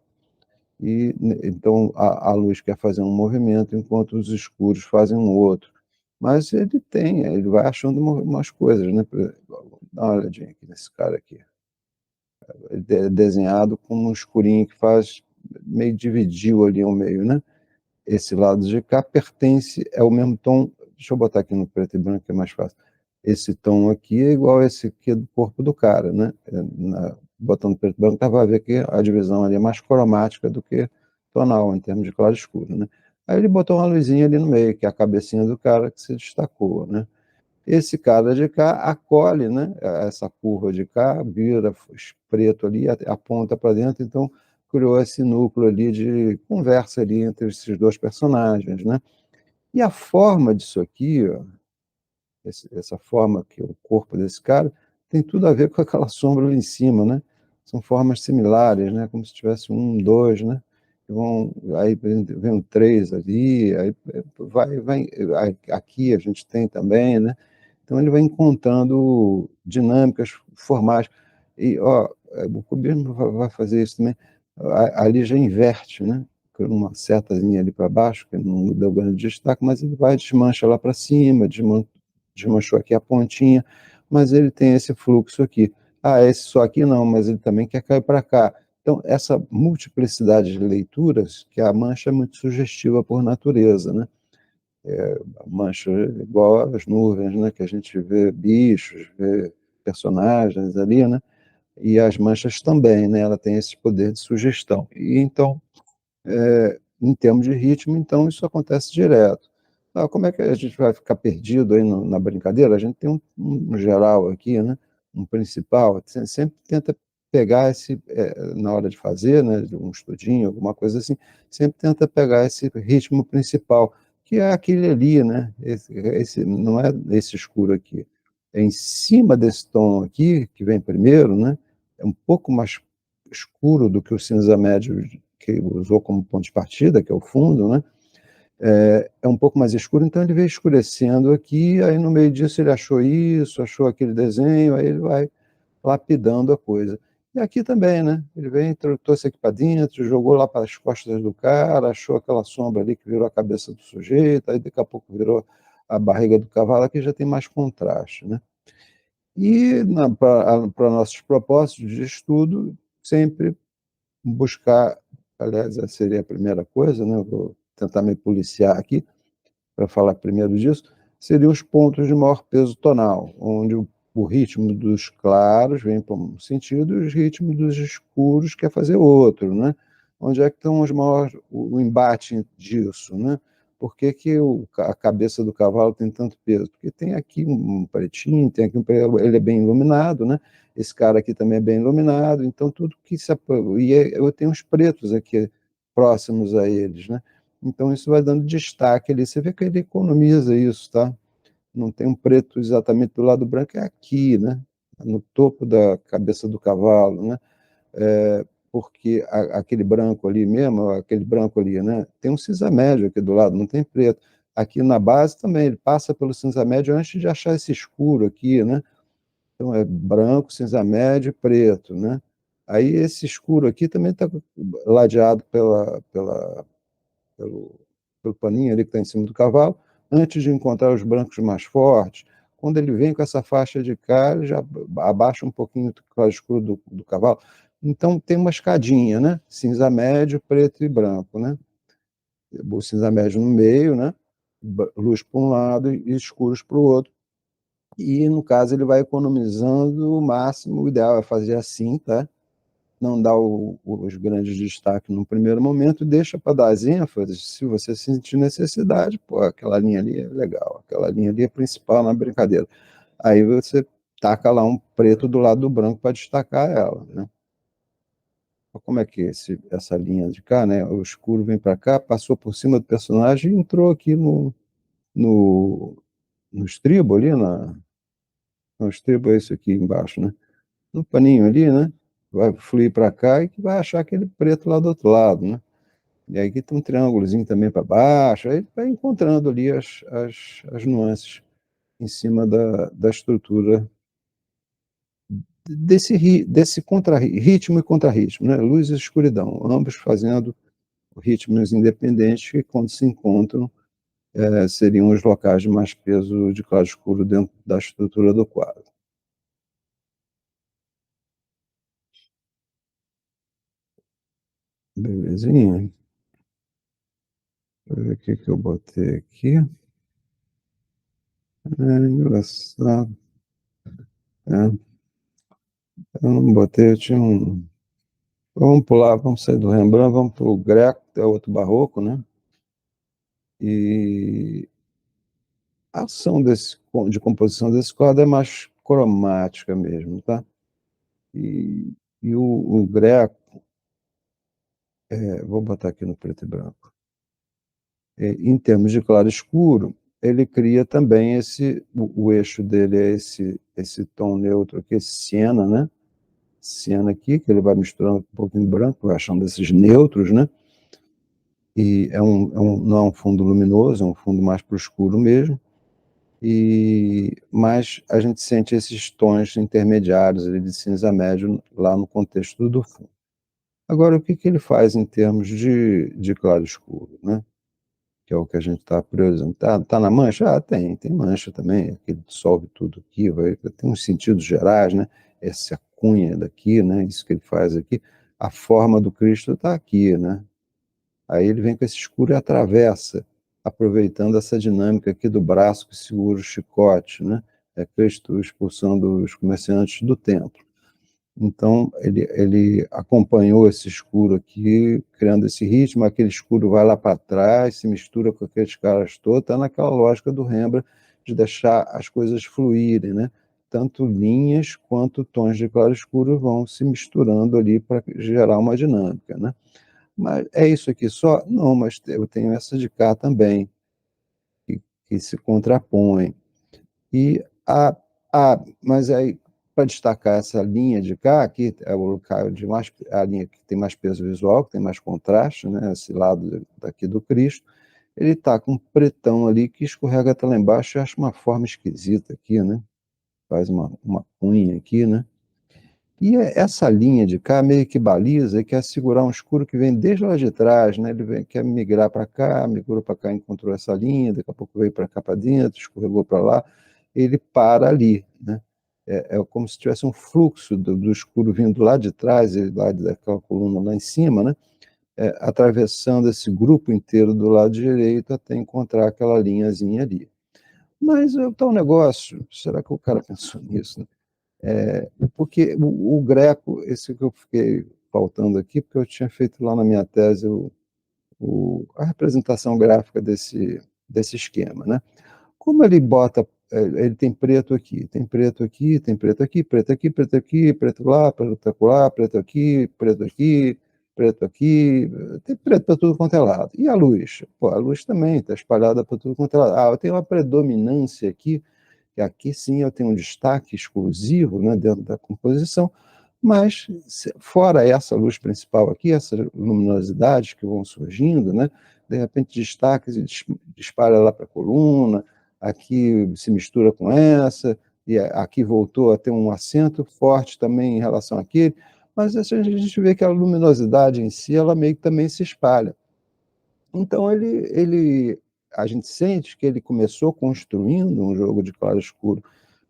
e então a luz quer fazer um movimento enquanto os escuros fazem um outro. Mas ele vai achando umas coisas, né, dá uma olhadinha aqui nesse cara aqui. Ele é desenhado com um escurinho que faz, meio dividiu ali ao meio, né. Esse lado de cá pertence é o mesmo tom, deixa eu botar aqui no preto e branco que é mais fácil. Esse tom aqui é igual a esse aqui do corpo do cara, né, botando preto e branco dá pra ver que a divisão ali é mais cromática do que tonal, em termos de claro e escuro, né. Aí ele botou uma luzinha ali no meio, que é a cabecinha do cara que se destacou, né. Esse cara de cá acolhe, né, essa curva de cá, vira preto ali, aponta para dentro, então criou esse núcleo ali de conversa ali entre esses 2 personagens, né. E a forma disso aqui, ó, essa forma que é o corpo desse cara, tem tudo a ver com aquela sombra lá em cima, né. São formas similares, né, como se tivesse 1, 2, né, aí vem o 3 ali, aí vai aqui a gente tem também, né. Então ele vai encontrando dinâmicas formais. E, ó, o cubismo vai fazer isso também, ali já inverte, né, com uma setazinha ali para baixo, que não deu grande destaque, mas ele vai desmancha lá para cima, desmanchou aqui a pontinha, mas ele tem esse fluxo aqui. Ah, esse só aqui não, mas ele também quer cair para cá. Então, essa multiplicidade de leituras, que a mancha é muito sugestiva por natureza, né? A mancha é igual às nuvens, né? Que a gente vê bichos, vê personagens ali, né? E as manchas também, né? Ela tem esse poder de sugestão. E então, em termos de ritmo, então isso acontece direto. Ah, como é que a gente vai ficar perdido aí na brincadeira? A gente tem um geral aqui, né? Um principal, sempre tenta pegar esse, na hora de fazer, né? Um estudinho, alguma coisa assim, sempre tenta pegar esse ritmo principal, que é aquele ali, né? Não é esse escuro aqui. É em cima desse tom aqui, que vem primeiro, né? É um pouco mais escuro do que o cinza médio que usou como ponto de partida, que é o fundo, né? É um pouco mais escuro, então ele veio escurecendo aqui, aí no meio disso ele achou isso, achou aquele desenho, aí ele vai lapidando a coisa. E aqui também, né? Ele vem, trouxe aqui para dentro, jogou lá para as costas do cara, achou aquela sombra ali que virou a cabeça do sujeito, aí daqui a pouco virou a barriga do cavalo, aqui já tem mais contraste, né? E para nossos propósitos de estudo, sempre buscar, aliás, essa seria a primeira coisa, né? Eu vou tentar me policiar aqui para falar primeiro disso, seriam os pontos de maior peso tonal, onde o ritmo dos claros vem para um sentido e os ritmos dos escuros quer fazer outro, né? Onde é que estão os maiores, o embate disso, né? Por que, que a cabeça do cavalo tem tanto peso? Porque tem aqui um pretinho, tem aqui ele é bem iluminado, né? Esse cara aqui também é bem iluminado, então tudo que se... E eu tenho os pretos aqui próximos a eles, né? Então isso vai dando destaque ali. Você vê que ele economiza isso, tá? Não tem um preto exatamente do lado branco, é aqui, né? No topo da cabeça do cavalo, né? Porque aquele branco ali mesmo, aquele branco ali, né? Tem um cinza médio aqui do lado, não tem preto. Aqui na base também, ele passa pelo cinza médio antes de achar esse escuro aqui, né? Então é branco, cinza médio e preto, né? Aí esse escuro aqui também está ladeado pelo, pelo paninho ali que está em cima do cavalo, antes de encontrar os brancos mais fortes. Quando ele vem com essa faixa de cá, ele já abaixa um pouquinho o claro escuro do cavalo. Então tem uma escadinha, né? Cinza médio, preto e branco, né? O cinza médio no meio, né? Luz para um lado e escuros para o outro. E no caso ele vai economizando o máximo, o ideal é fazer assim, tá? Não dá os grandes destaques no primeiro momento, deixa para dar as ênfases, se você sentir necessidade, pô, aquela linha ali é legal, aquela linha ali é principal na brincadeira. Aí você taca lá um preto do lado do branco para destacar ela, né? Como é que é essa linha de cá, né? O escuro vem para cá, passou por cima do personagem e entrou aqui no, no estribo ali, no estribo é isso aqui embaixo, né? No paninho ali, né? Vai fluir para cá e que vai achar aquele preto lá do outro lado, né? E aí aqui tem um triângulozinho também para baixo, aí vai encontrando ali as nuances em cima da estrutura desse ritmo e contrarritmo, né? Luz e escuridão, ambos fazendo ritmos independentes que, quando se encontram, seriam os locais de mais peso de claro escuro dentro da estrutura do quadro. Belezinha? Deixa eu ver o que eu botei aqui. Engraçado. É, eu não botei, eu tinha um. Vamos pular, vamos sair do Rembrandt, vamos para o Greco, que é outro barroco, né? E a ação de composição desse quadro é mais cromática mesmo, tá? E, e o Greco, vou botar aqui no preto e branco, em termos de claro escuro, ele cria também o eixo dele é esse tom neutro aqui, esse siena, né? Siena aqui, que ele vai misturando um pouquinho branco, vai achando esses neutros, né? E não é um fundo luminoso, é um fundo mais para o escuro mesmo, mas a gente sente esses tons intermediários ali de cinza médio lá no contexto do fundo. Agora, o que ele faz em termos de claro escuro, né? Que é o que a gente está priorizando. Tá na mancha? Ah, tem mancha também, que dissolve tudo aqui, tem uns sentidos gerais, né? Essa cunha daqui, né? Isso que ele faz aqui. a forma do Cristo está aqui, né? Aí ele vem com esse escuro e atravessa, aproveitando essa dinâmica aqui do braço que segura o chicote, né? É Cristo expulsando os comerciantes do templo. Então, ele acompanhou esse escuro aqui, criando esse ritmo, aquele escuro vai lá para trás, se mistura com aqueles caras todos, está naquela lógica do Rembrandt de deixar as coisas fluírem, né? Tanto linhas quanto tons de claro escuro vão se misturando ali para gerar uma dinâmica, né? Mas é isso aqui só? Não, mas eu tenho essa de cá também, que se contrapõe. E mas aí, para destacar essa linha de cá, aqui é o local de mais, a linha que tem mais peso visual, que tem mais contraste, né, esse lado daqui do Cristo, ele está com um pretão ali que escorrega até lá embaixo, eu acho uma forma esquisita aqui, né? Faz uma cunha aqui, né? E essa linha de cá meio que baliza e quer segurar um escuro que vem desde lá de trás, né? Ele quer migrar para cá, migrou para cá, encontrou essa linha, daqui a pouco veio para cá para dentro, escorregou para lá, ele para ali, né? É como se tivesse um fluxo do escuro vindo lá de trás, lá daquela coluna lá em cima, né? Atravessando esse grupo inteiro do lado direito até encontrar aquela linhazinha ali. Mas tá um negócio, será que o cara pensou nisso, né? Porque o Greco, esse que eu fiquei faltando aqui, porque eu tinha feito lá na minha tese a representação gráfica desse esquema, né? Como ele bota, ele tem preto aqui, tem preto aqui, tem preto aqui, preto aqui, preto aqui, preto lá, preto lá, preto aqui, preto aqui, preto aqui, tem preto para tudo quanto é lado. E a luz? Pô, a luz também está espalhada para tudo quanto é lado. Eu tenho uma predominância aqui, que aqui sim eu tenho um destaque exclusivo, né, dentro da composição, mas fora essa luz principal aqui, essas luminosidades que vão surgindo, né, de repente destaca e dispara lá para a coluna, aqui se mistura com essa, e aqui voltou a ter um acento forte também em relação àquele, mas a gente vê que a luminosidade em si, ela meio que também se espalha. Então a gente sente que ele começou construindo um jogo de claro-escuro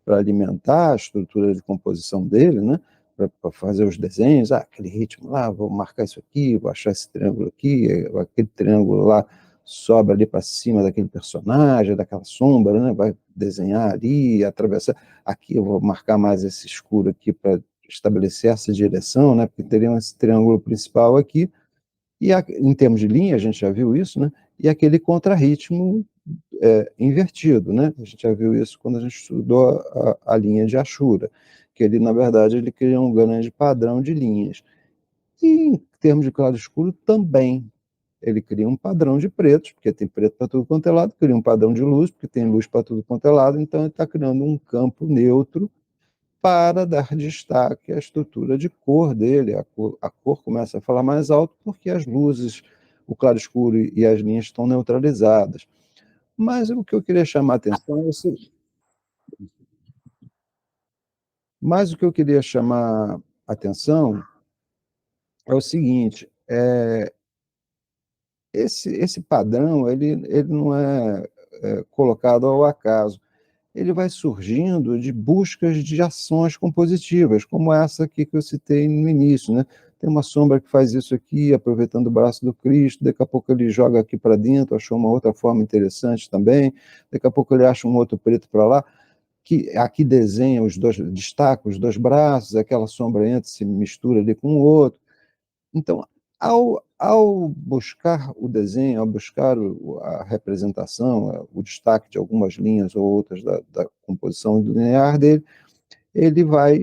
para alimentar a estrutura de composição dele, né? Para fazer os desenhos, aquele ritmo lá, vou marcar isso aqui, vou achar esse triângulo aqui, aquele triângulo lá sobe ali para cima daquele personagem, daquela sombra, né? Vai desenhar ali, atravessar. Aqui eu vou marcar mais esse escuro aqui para estabelecer essa direção, né? Porque teria esse triângulo principal aqui, e em termos de linha, a gente já viu isso, né? E aquele contrarritmo invertido, né? A gente já viu isso quando a gente estudou a linha de Ashura, que ele, na verdade, ele cria um grande padrão de linhas. E em termos de claro escuro, também. Ele cria um padrão de pretos, porque tem preto para tudo quanto é lado, cria um padrão de luz, porque tem luz para tudo quanto é lado, então ele está criando um campo neutro para dar destaque à estrutura de cor dele. A cor começa a falar mais alto porque as luzes, o claro-escuro e as linhas estão neutralizadas. Mas o que eu queria chamar a atenção é o seguinte, mas o que eu queria chamar a atenção é o seguinte, esse padrão ele não é colocado ao acaso. Ele vai surgindo de buscas de ações compositivas, como essa aqui que eu citei no início, né? Tem uma sombra que faz isso aqui, aproveitando o braço do Cristo, daqui a pouco ele joga aqui para dentro, achou uma outra forma interessante também, daqui a pouco ele acha um outro preto para lá, que aqui desenha os dois, destaca os dois braços, aquela sombra entra, se mistura ali com o outro. Então, ao buscar o desenho, ao buscar a representação, o destaque de algumas linhas ou outras da composição linear dele, ele vai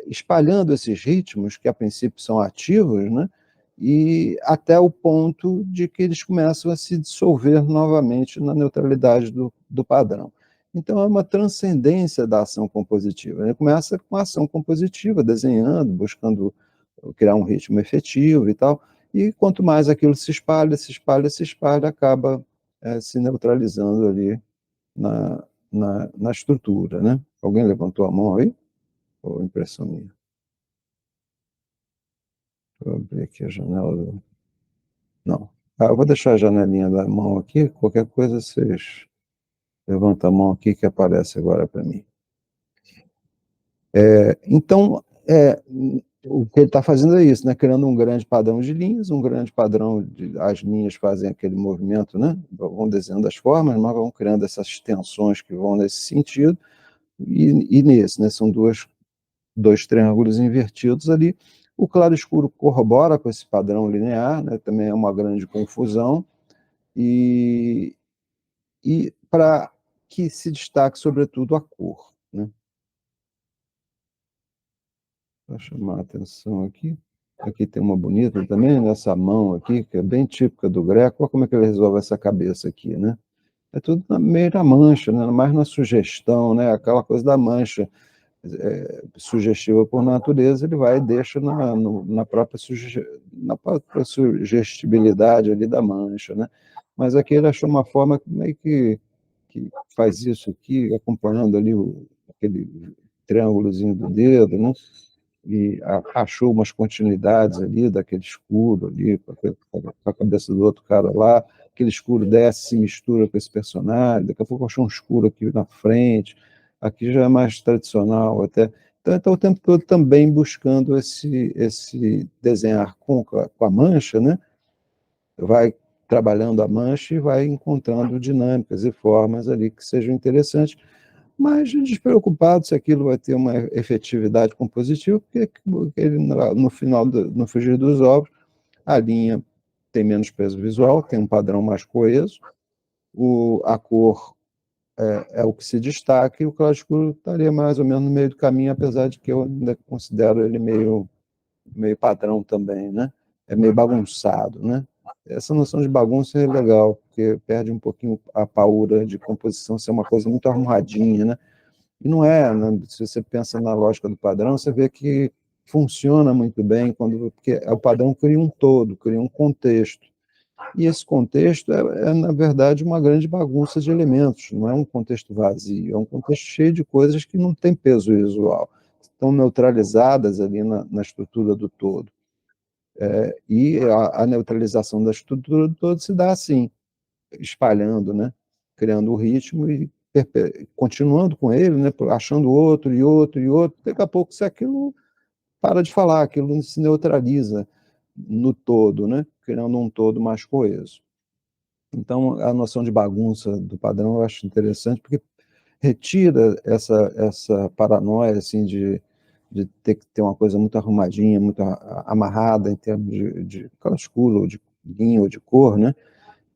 espalhando esses ritmos, que a princípio são ativos, né? E até o ponto de que eles começam a se dissolver novamente na neutralidade do padrão. Então, é uma transcendência da ação compositiva. Ele começa com a ação compositiva, desenhando, buscando criar um ritmo efetivo e tal, e quanto mais aquilo se espalha, se espalha, se espalha, acaba se neutralizando ali na estrutura, né? Alguém levantou a mão aí? Ou impressão minha? Vou abrir aqui a janela. Não. Eu vou deixar a janelinha da mão aqui, qualquer coisa vocês levantam a mão aqui que aparece agora para mim. Então, o que ele está fazendo é isso, né? Criando um grande padrão de linhas, um grande padrão de as linhas fazem aquele movimento, né? Vão desenhando as formas, mas vão criando essas tensões que vão nesse sentido, e nesse, né? São dois triângulos invertidos ali. O claro escuro corrobora com esse padrão linear, né? Também é uma grande confusão, e, e para que se destaque, sobretudo, a cor, né? Para chamar a atenção aqui. Aqui tem uma bonita também, nessa mão aqui, que é bem típica do Greco. Olha como é que ele resolve essa cabeça aqui, né? É tudo meio na mancha, né? Mais na sugestão, né? Aquela coisa da mancha sugestiva por natureza, ele vai e deixa na própria, na própria sugestibilidade ali da mancha, né? Mas aqui ele achou uma forma meio que faz isso aqui, acompanhando ali aquele triângulozinho do dedo, né? E achou umas continuidades ali daquele escuro ali, com a cabeça do outro cara lá, aquele escuro desce, se mistura com esse personagem, daqui a pouco achou um escuro aqui na frente, aqui já é mais tradicional até. Então, está o tempo todo também buscando esse desenhar com a mancha, né? Vai trabalhando a mancha e vai encontrando dinâmicas e formas ali que sejam interessantes, mas despreocupado se aquilo vai ter uma efetividade compositiva, porque ele, no final, no frigir dos ovos, a linha tem menos peso visual, tem um padrão mais coeso, a cor é o que se destaca, e o claro escuro estaria mais ou menos no meio do caminho, apesar de que eu ainda considero ele meio padrão também, né? É meio bagunçado, né? Essa noção de bagunça é legal, porque perde um pouquinho a paura de composição, ser uma coisa muito arrumadinha, né? E não é, né? Se você pensa na lógica do padrão, você vê que funciona muito bem, porque o padrão cria um todo, cria um contexto. E esse contexto na verdade, uma grande bagunça de elementos, não é um contexto vazio, é um contexto cheio de coisas que não têm peso visual, estão neutralizadas ali na estrutura do todo. E a neutralização da estrutura do todo se dá assim, espalhando, né? Criando o ritmo e continuando com ele, né? Achando outro e outro e outro. Daqui a pouco, se aquilo para de falar, aquilo se neutraliza no todo, né? Criando um todo mais coeso. Então, a noção de bagunça do padrão eu acho interessante, porque retira essa paranoia assim de ter que ter uma coisa muito arrumadinha, muito amarrada em termos de escuro, ou de linha, ou de cor, né?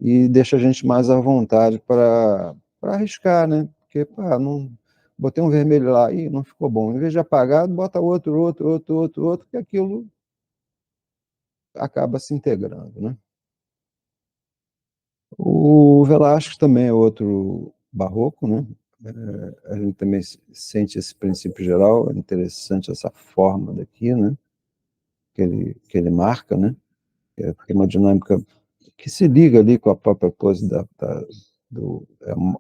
E deixa a gente mais à vontade para arriscar, né? Porque, pá, não, botei um vermelho lá e não ficou bom. Em vez de apagar, bota outro, que aquilo acaba se integrando, né? O Velázquez também é outro barroco, né? A gente também sente esse princípio geral, é interessante essa forma daqui, né? Que ele marca, né? É uma dinâmica que se liga ali com a própria pose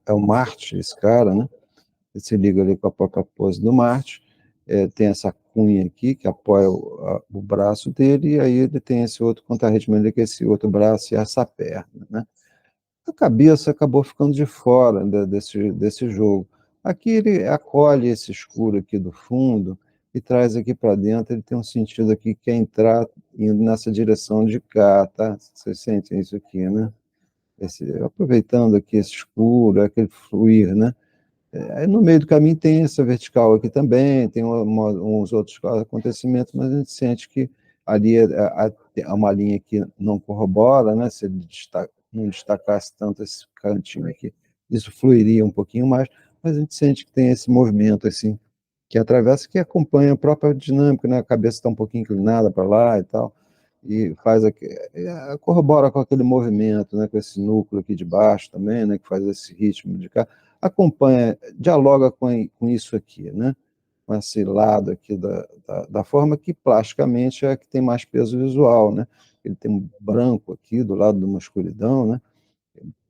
é o Marte, esse cara, né? Ele se liga ali com a própria pose do Marte, tem essa cunha aqui que apoia o braço dele, e aí ele tem esse outro contra-ritmo ali, que é esse outro braço e essa perna, né? A cabeça acabou ficando de fora desse jogo. Aqui ele acolhe esse escuro aqui do fundo e traz aqui para dentro, ele tem um sentido aqui que é entrar indo nessa direção de cá, tá? Vocês sentem isso aqui, né? Aproveitando aqui esse escuro, aquele fluir, né? Aí no meio do caminho tem essa vertical aqui também, tem uns outros acontecimentos, mas a gente sente que ali há uma linha que não corrobora, né? Se ele não destacasse tanto esse cantinho aqui, isso fluiria um pouquinho mais, mas a gente sente que tem esse movimento assim, que atravessa, que acompanha a própria dinâmica, né? A cabeça está um pouquinho inclinada para lá e tal, e faz corrobora com aquele movimento, né? Com esse núcleo aqui de baixo também, né? Que faz esse ritmo de cá, acompanha, dialoga com isso aqui, né? Com esse lado aqui da forma que plasticamente é a que tem mais peso visual, né? Ele tem um branco aqui do lado de uma escuridão, né?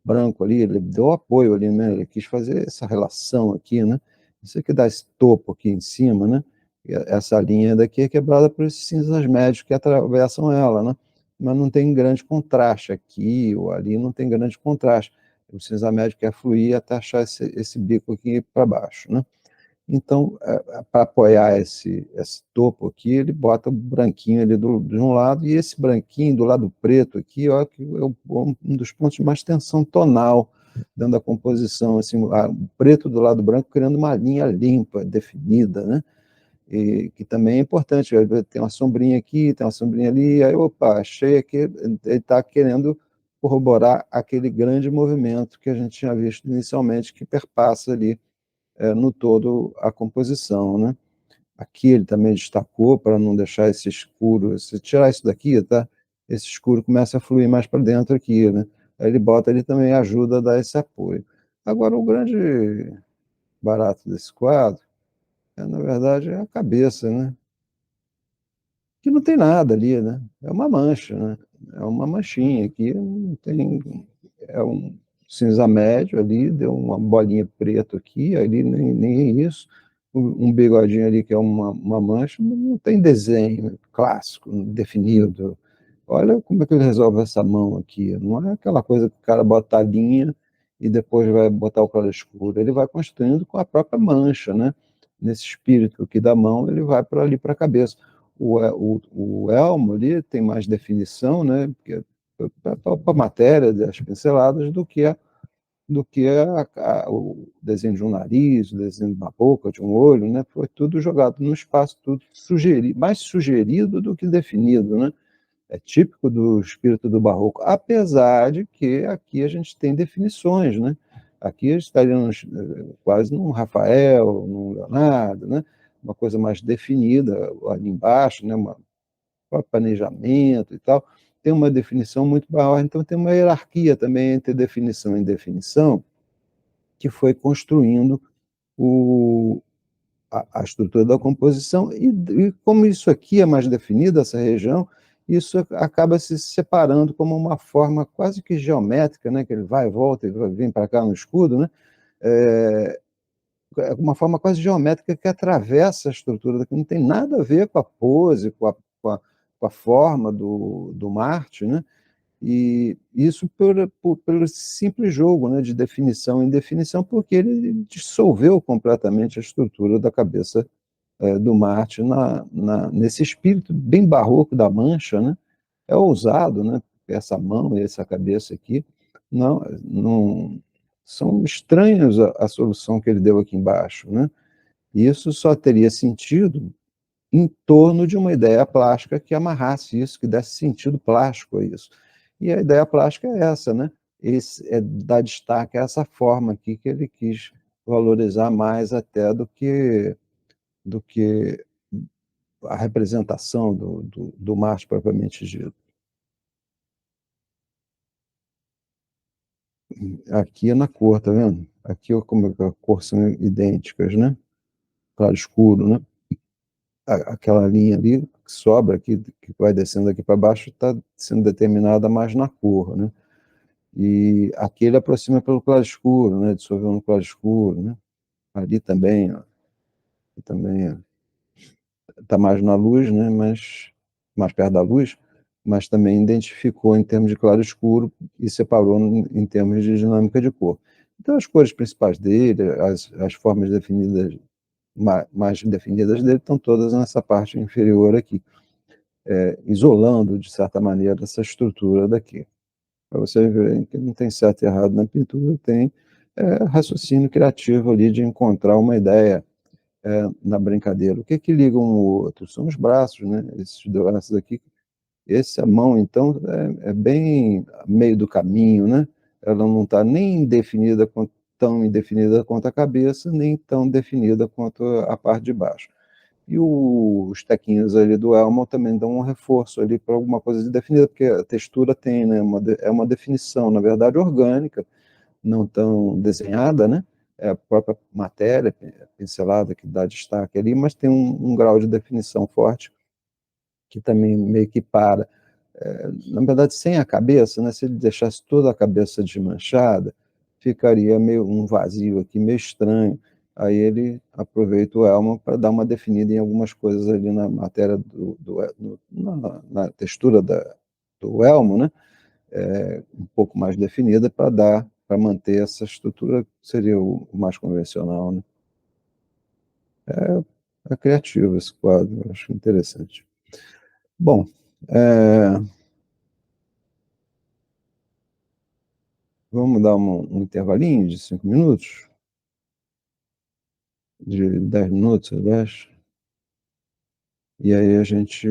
Branco ali, ele deu apoio ali, né? Ele quis fazer essa relação aqui, né? Isso aqui dá esse topo aqui em cima, né? E essa linha daqui é quebrada por esses cinzas médios que atravessam ela, né? Mas não tem grande contraste aqui ou ali, não tem grande contraste. O cinza médio quer fluir até achar esse bico aqui para baixo, né? Então, para apoiar esse topo aqui, ele bota o branquinho ali de um lado, e esse branquinho do lado preto aqui, ó, que é um dos pontos de mais tensão tonal dentro da composição, assim, o preto do lado branco criando uma linha limpa, definida, né? E que também é importante, tem uma sombrinha aqui, tem uma sombrinha ali, aí, opa, achei aqui, ele está querendo corroborar aquele grande movimento que a gente tinha visto inicialmente, que perpassa ali no todo a composição, né? Aqui ele também destacou para não deixar esse escuro, se tirar isso daqui, tá? Esse escuro começa a fluir mais para dentro aqui, né? Aí ele bota ali também ajuda a dar esse apoio. Agora, o grande barato desse quadro na verdade, é a cabeça, né? Que não tem nada ali, né? É uma mancha, né? É uma manchinha aqui, não tem. É um cinza médio ali, deu uma bolinha preta aqui, ali nem isso. Um bigodinho ali que é uma mancha, não tem desenho clássico, definido. Olha como é que ele resolve essa mão aqui. Não é aquela coisa que o cara bota a linha e depois vai botar o claro escuro. Ele vai construindo com a própria mancha, né? Nesse espírito aqui da mão, ele vai para ali para a cabeça. O elmo ali tem mais definição, né? Para a matéria das pinceladas do que o desenho de um nariz, o desenho de uma boca, de um olho, né? Foi tudo jogado no espaço, tudo mais sugerido do que definido, né? É típico do espírito do barroco, apesar de que aqui a gente tem definições, né? Aqui estaríamos quase num Rafael, num Leonardo, né? Uma coisa mais definida ali embaixo, né? Planejamento e tal, tem uma definição muito maior, então tem uma hierarquia também entre definição e definição que foi construindo o, a estrutura da composição, e como isso aqui é mais definido, essa região, isso acaba se separando como uma forma quase que geométrica, né, que ele vai e volta e vem para cá no escudo, né, é, uma forma quase geométrica que atravessa a estrutura, que não tem nada a ver com a pose, com a, com a forma do Marte, né? E isso pelo simples jogo, né, de definição em definição, porque ele dissolveu completamente a estrutura da cabeça do Marte nesse espírito bem barroco da Mancha, né? É ousado, né? Essa mão e essa cabeça aqui não são estranhos a solução que ele deu aqui embaixo, né? E isso só teria sentido em torno de uma ideia plástica que amarrasse isso, que desse sentido plástico a isso. E a ideia plástica é essa, né? Dar destaque a essa forma aqui que ele quis valorizar mais até do que a representação do Marte propriamente dito. Aqui é na cor, tá vendo? Aqui como a cor são idênticas, né? Claro escuro, né? Aquela linha ali que sobra aqui, que vai descendo aqui para baixo, está sendo determinada mais na cor, né? E aqui ele aproxima pelo claro escuro, né? Dissolveu no claro escuro, né? Ali também, ó, também está mais na luz, né? Mas mais perto da luz, mas também identificou em termos de claro escuro e separou em termos de dinâmica de cor. Então as cores principais dele, as formas definidas mais definidas dele estão todas nessa parte inferior aqui, isolando de certa maneira essa estrutura daqui. Para você ver que não tem certo e errado na pintura, tem raciocínio criativo ali de encontrar uma ideia na brincadeira. O que que liga um ao outro? São os braços, né? Esses braços aqui. Essa mão, então, é bem meio do caminho, né? Ela não está nem definida, tão indefinida quanto a cabeça, nem tão definida quanto a parte de baixo. E os tequinhos ali do elmo também dão um reforço ali para alguma coisa de definida, porque a textura tem, né, é uma definição, na verdade, orgânica, não tão desenhada, né? É a própria matéria pincelada que dá destaque ali, mas tem um grau de definição forte que também meio que para. Na verdade, sem a cabeça, né? Se ele deixasse toda a cabeça desmanchada, ficaria meio um vazio aqui, meio estranho. Aí ele aproveita o elmo para dar uma definida em algumas coisas ali na matéria na textura do elmo, né? Um pouco mais definida para manter essa estrutura que seria o mais convencional, né? É criativo esse quadro, eu acho interessante. Bom, eh, vamos dar um intervalinho de 5 minutos? De 10 minutos, aliás? E aí a gente